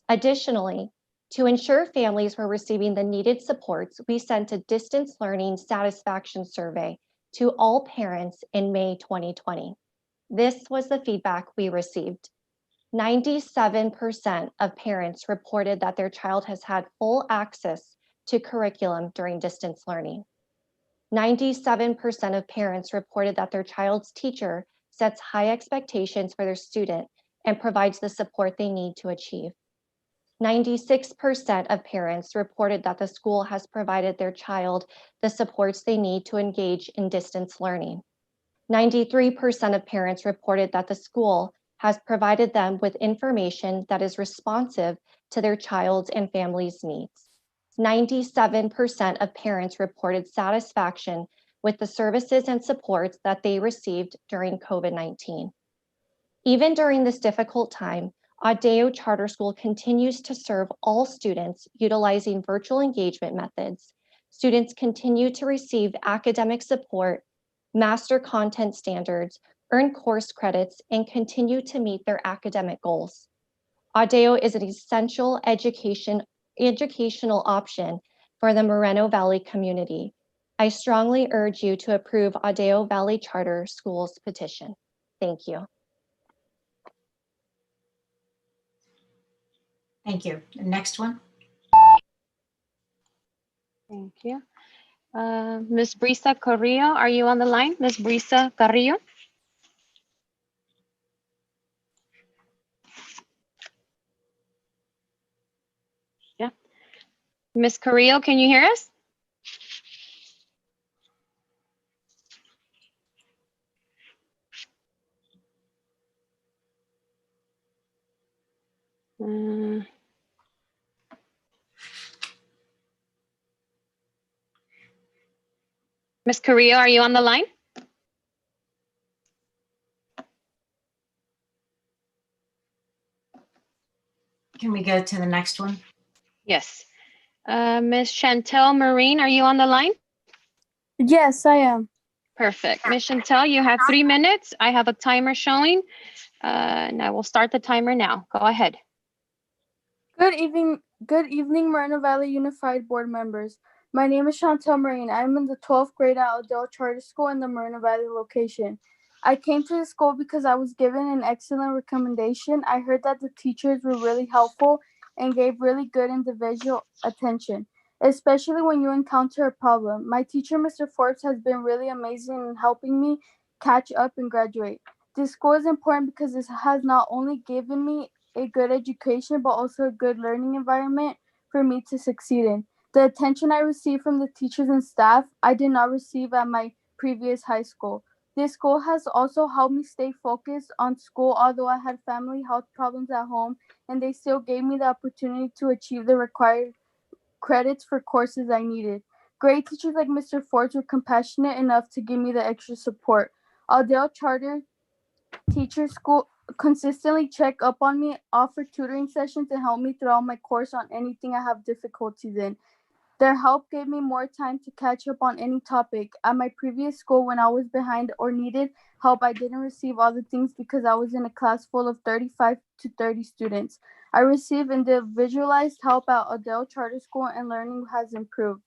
Additionally, to ensure families were receiving the needed supports, we sent a distance learning satisfaction survey to all parents in May 2020. This was the feedback we received. 97% of parents reported that their child has had full access to curriculum during distance learning. 97% of parents reported that their child's teacher sets high expectations for their student and provides the support they need to achieve. 96% of parents reported that the school has provided their child the supports they need to engage in distance learning. 93% of parents reported that the school has provided them with information that is responsive to their child's and family's needs. 97% of parents reported satisfaction with the services and supports that they received during COVID-19. Even during this difficult time, Adeo Charter School continues to serve all students utilizing virtual engagement methods. Students continue to receive academic support, master content standards, earn course credits, and continue to meet their academic goals. Adeo is an essential educational option for the Moreno Valley community. I strongly urge you to approve Adeo Valley Charter School's petition. Thank you. Thank you. The next one. Thank you. Ms. Brisa Carrillo, are you on the line? Ms. Brisa Carrillo? Yeah. Ms. Carrillo, can you hear us? Ms. Carrillo, are you on the line? Can we go to the next one? Yes. Ms. Chantel Marine, are you on the line? Yes, I am. Perfect. Ms. Chantel, you have 3 minutes. I have a timer showing, and I will start the timer now. Go ahead. Good evening, Moreno Valley Unified Board members. My name is Chantel Marine. I'm in the 12th grade at Adele Charter School in the Moreno Valley location. I came to the school because I was given an excellent recommendation. I heard that the teachers were really helpful and gave really good individual attention, especially when you encounter a problem. My teacher, Mr. Forbes, has been really amazing in helping me catch up and graduate. This school is important because this has not only given me a good education, but also a good learning environment for me to succeed in. The attention I received from the teachers and staff, I did not receive at my previous high school. This school has also helped me stay focused on school, although I had family health problems at home, and they still gave me the opportunity to achieve the required credits for courses I needed. Great teachers like Mr. Forbes were compassionate enough to give me the extra support. Adele Charter Teacher School consistently check up on me, offer tutoring sessions, and help me throughout my course on anything I have difficulties in. Their help gave me more time to catch up on any topic. At my previous school, when I was behind or needed help, I didn't receive all the things because I was in a class full of 35 to 30 students. I received individualized help at Adele Charter School, and learning has improved.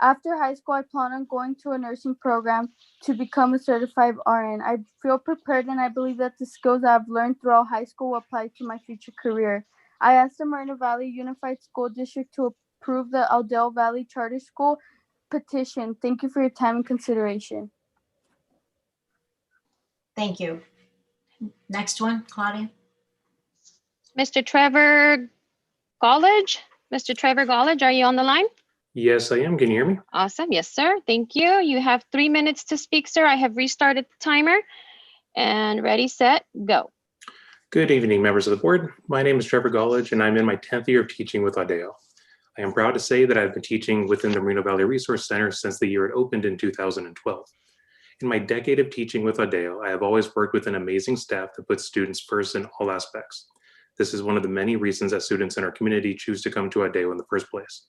After high school, I plan on going to a nursing program to become a certified RN. I feel prepared and I believe that the skills I've learned throughout high school will apply to my future career. I asked the Moreno Valley Unified School District to approve the Aldale Valley Charter School petition. Thank you for your time and consideration. Thank you. Next one, Claudia. Mr. Trevor Gollage. Mr. Trevor Gollage, are you on the line? Yes, I am. Can you hear me? Awesome. Yes, sir. Thank you. You have 3 minutes to speak, sir. I have restarted the timer. And ready, set, go. Good evening, members of the board. My name is Trevor Gollage, and I'm in my 10th year of teaching with Adeo. I am proud to say that I've been teaching within the Moreno Valley Resource Center since the year it opened in 2012. In my decade of teaching with Adeo, I have always worked with an amazing staff that puts students first in all aspects. This is one of the many reasons that students in our community choose to come to Adeo in the first place.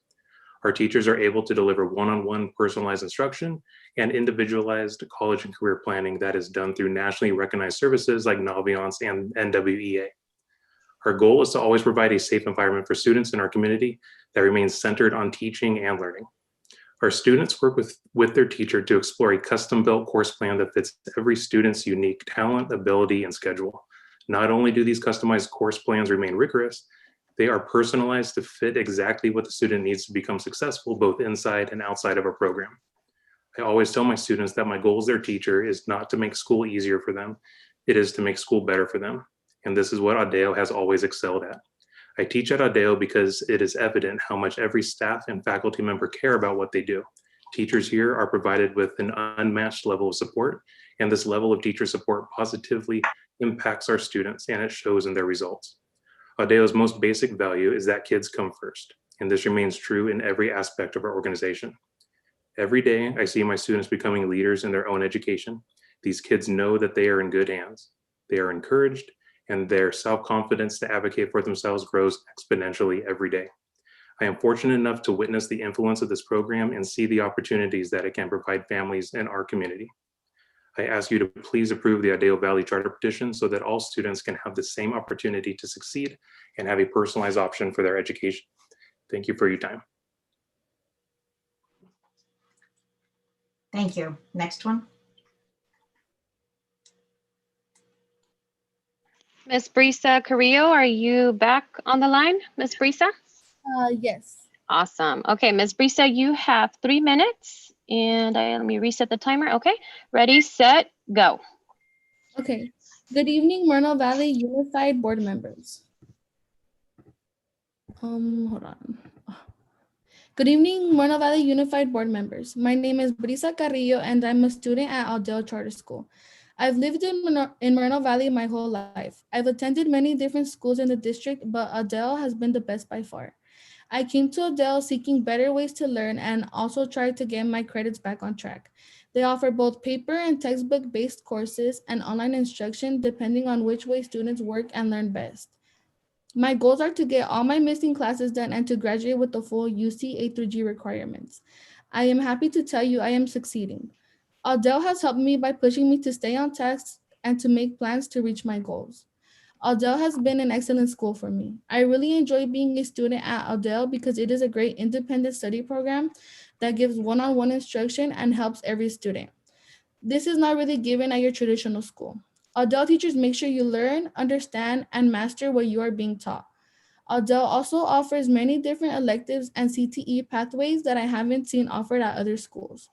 Our teachers are able to deliver one-on-one personalized instruction and individualized college and career planning that is done through nationally recognized services like Naviance and NWEA. Our goal is to always provide a safe environment for students in our community that remains centered on teaching and learning. Our students work with their teacher to explore a custom-built course plan that fits every student's unique talent, ability, and schedule. Not only do these customized course plans remain rigorous, they are personalized to fit exactly what the student needs to become successful both inside and outside of our program. I always tell my students that my goal as their teacher is not to make school easier for them, it is to make school better for them. And this is what Adeo has always excelled at. I teach at Adeo because it is evident how much every staff and faculty member care about what they do. Teachers here are provided with an unmatched level of support, and this level of teacher support positively impacts our students, and it shows in their results. Adeo's most basic value is that kids come first, and this remains true in every aspect of our organization. Every day, I see my students becoming leaders in their own education. These kids know that they are in good hands. They are encouraged, and their self-confidence to advocate for themselves grows exponentially every day. I am fortunate enough to witness the influence of this program and see the opportunities that it can provide families in our community. I ask you to please approve the Adeo Valley Charter petition so that all students can have the same opportunity to succeed and have a personalized option for their education. Thank you for your time. Thank you. Next one. Ms. Brisa Carrillo, are you back on the line? Ms. Brisa? Yes. Awesome. Okay, Ms. Brisa, you have 3 minutes. And let me reset the timer. Okay, ready, set, go. Okay. Good evening, Moreno Valley Unified Board members. Hold on. Good evening, Moreno Valley Unified Board members. My name is Brisa Carrillo, and I'm a student at Aldale Charter School. I've lived in Moreno Valley my whole life. I've attended many different schools in the district, but Aldale has been the best by far. I came to Aldale seeking better ways to learn and also tried to get my credits back on track. They offer both paper and textbook-based courses and online instruction depending on which way students work and learn best. My goals are to get all my missing classes done and to graduate with the full UC A through G requirements. I am happy to tell you I am succeeding. Aldale has helped me by pushing me to stay on task and to make plans to reach my goals. Aldale has been an excellent school for me. I really enjoy being a student at Aldale because it is a great independent study program that gives one-on-one instruction and helps every student. This is not really given at your traditional school. Aldale teachers make sure you learn, understand, and master what you are being taught. Aldale also offers many different electives and CTE pathways that I haven't seen offered at other schools.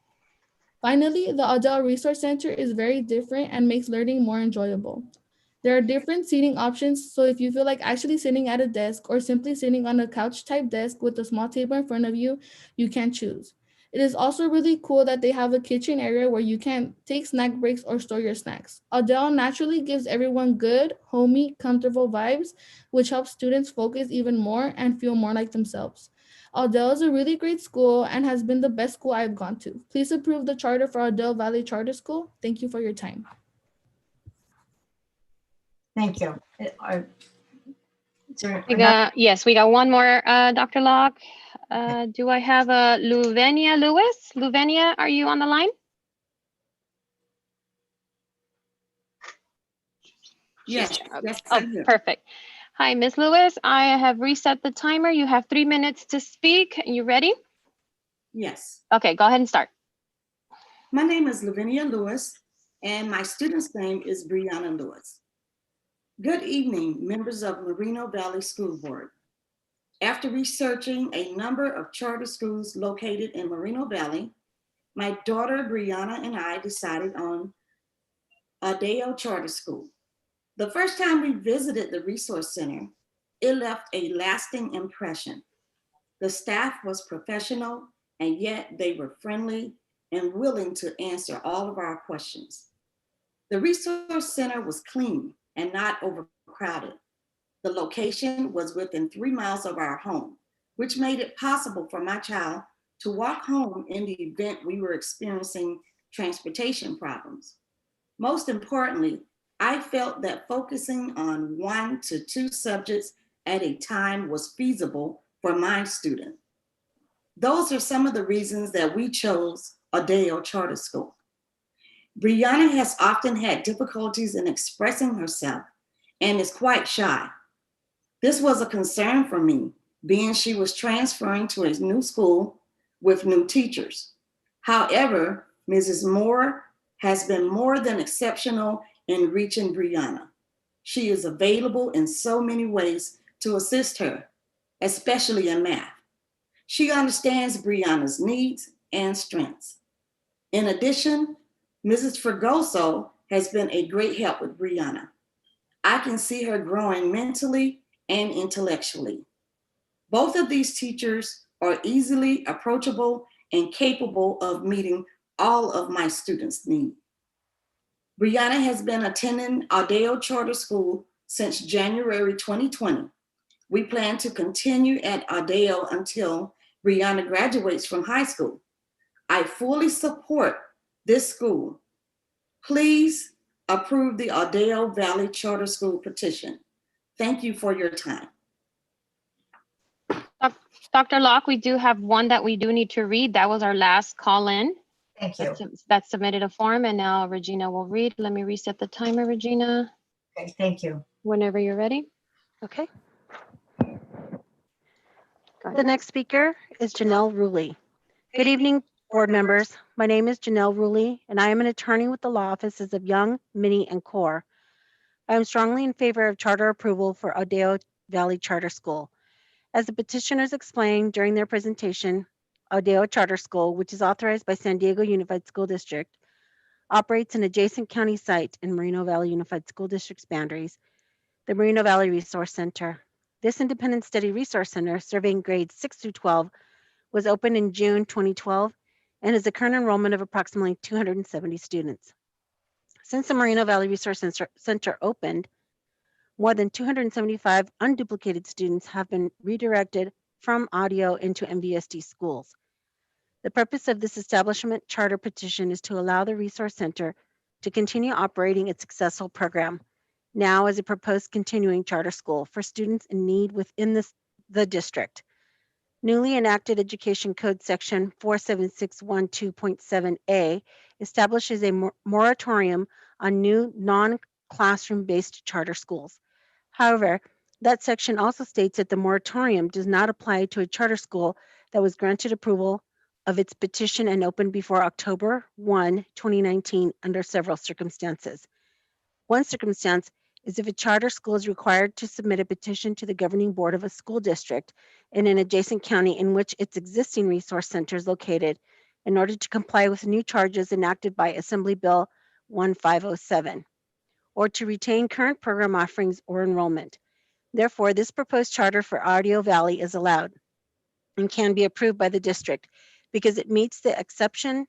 Finally, the Aldale Resource Center is very different and makes learning more enjoyable. There are different seating options, so if you feel like actually sitting at a desk or simply sitting on a couch type desk with a small table in front of you, you can choose. It is also really cool that they have a kitchen area where you can take snack breaks or store your snacks. Aldale naturally gives everyone good, homey, comfortable vibes, which helps students focus even more and feel more like themselves. Aldale is a really great school and has been the best school I've gone to. Please approve the charter for Aldale Valley Charter School. Thank you for your time. Thank you. Yes, we got one more, Dr. Locke. Do I have Luvenia Lewis? Luvenia, are you on the line? Yes, Okay. yes, Oh, I'm here. perfect. Hi, Ms. Lewis. I have reset the timer. You have 3 minutes to speak. You ready? Yes. Okay, go ahead and start. My name is Lavinia Lewis, and my student's name is Brianna Lewis. Good evening, members of Moreno Valley School Board. After researching a number of charter schools located in Moreno Valley, my daughter Brianna and I decided on Adeo Charter School. The first time we visited the Resource Center, it left a lasting impression. The staff was professional, and yet they were friendly and willing to answer all of our questions. The Resource Center was clean and not overcrowded. The location was within 3 miles of our home, which made it possible for my child to walk home in the event we were experiencing transportation problems. Most importantly, I felt that focusing on 1 to 2 subjects at a time was feasible for my student. Those are some of the reasons that we chose Adeo Charter School. Brianna has often had difficulties in expressing herself and is quite shy. This was a concern for me, being she was transferring to a new school with new teachers. However, Mrs. Moore has been more than exceptional in reaching Brianna. She is available in so many ways to assist her, especially in math. She understands Brianna's needs and strengths. In addition, Mrs. Fregoso has been a great help with Brianna. I can see her growing mentally and intellectually. Both of these teachers are easily approachable and capable of meeting all of my students' needs. Brianna has been attending Adeo Charter School since January 2020. We plan to continue at Adeo until Brianna graduates from high school. I fully support this school. Please approve the Adeo Valley Charter School petition. Thank you for your time. Dr. Locke, we do have one that we do need to read. That was our last call in. Thank you. That submitted a form, and now Regina will read. Let me reset the timer, Regina. Okay, thank you. Whenever you're ready. Okay. The next speaker is Janelle Ruley. Good evening, board members. My name is Janelle Ruley, and I am an attorney with the law offices of Young, Minnie, and Core. I am strongly in favor of charter approval for Adeo Valley Charter School. As the petitioners explained during their presentation, Adeo Charter School, which is authorized by San Diego Unified School District, operates an adjacent county site in Moreno Valley Unified School District's boundaries, the Moreno Valley Resource Center. This independent study resource center, serving grades 6 through 12, was opened in June 2012 and has a current enrollment of approximately 270 students. Since the Moreno Valley Resource Center opened, more than 275 unduplicated students have been redirected from Adeo into MVUSD schools. The purpose of this establishment charter petition is to allow the Resource Center to continue operating its successful program, now as a proposed continuing charter school for students in need within the district. Newly enacted Education Code Section 47612.7A establishes a moratorium on new non-classroom-based charter schools. However, that section also states that the moratorium does not apply to a charter school that was granted approval of its petition and opened before October 1, 2019 under several circumstances. One circumstance is if a charter school is required to submit a petition to the governing board of a school district in an adjacent county in which its existing resource center is located in order to comply with new charges enacted by Assembly Bill 1507, or to retain current program offerings or enrollment. Therefore, this proposed charter for Adeo Valley is allowed and can be approved by the district because it meets the exception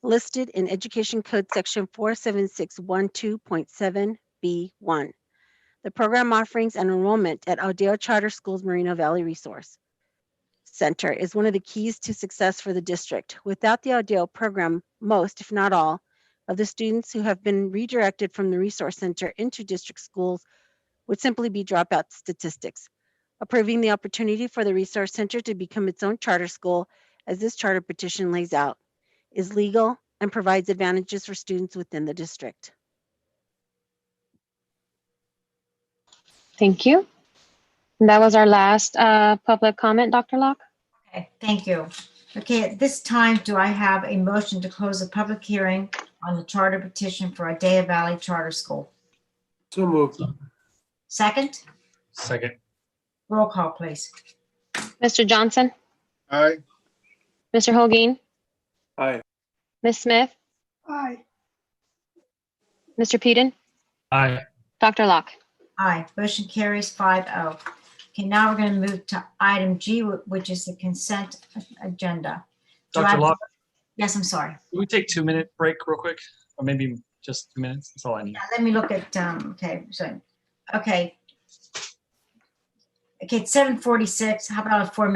listed in Education Code Section 47612.7B1. The program offerings and enrollment at Adeo Charter Schools Moreno Valley Resource Center is one of the keys to success for the district. Without the Adeo program, most, if not all, of the students who have been redirected from the Resource Center into district schools would simply be dropout statistics. Approving the opportunity for the Resource Center to become its own charter school, as this charter petition lays out, is legal and provides advantages for students within the district. Thank you. And that was our last public comment, Dr. Locke. Okay, thank you. Okay, at this time, do I have a motion to close the public hearing on the charter petition for Adaiya Valley Charter School? So moved. Second, Second. roll call, please. Mr. Johnson, Aye. Mr. Holguin, Aye. Ms. Smith, Aye. Mr. Peden, Aye. Dr. Locke. Aye, motion carries 5-0. Okay, now we're going to move to item G, which is the consent agenda. Do I Dr. have- Locke, Yes, I'm sorry. can we take 2-minute break real quick? Or maybe just 2 minutes? That's all I need. Let me look at, okay, so, okay. Okay, it's 7:46. How about a 4-minute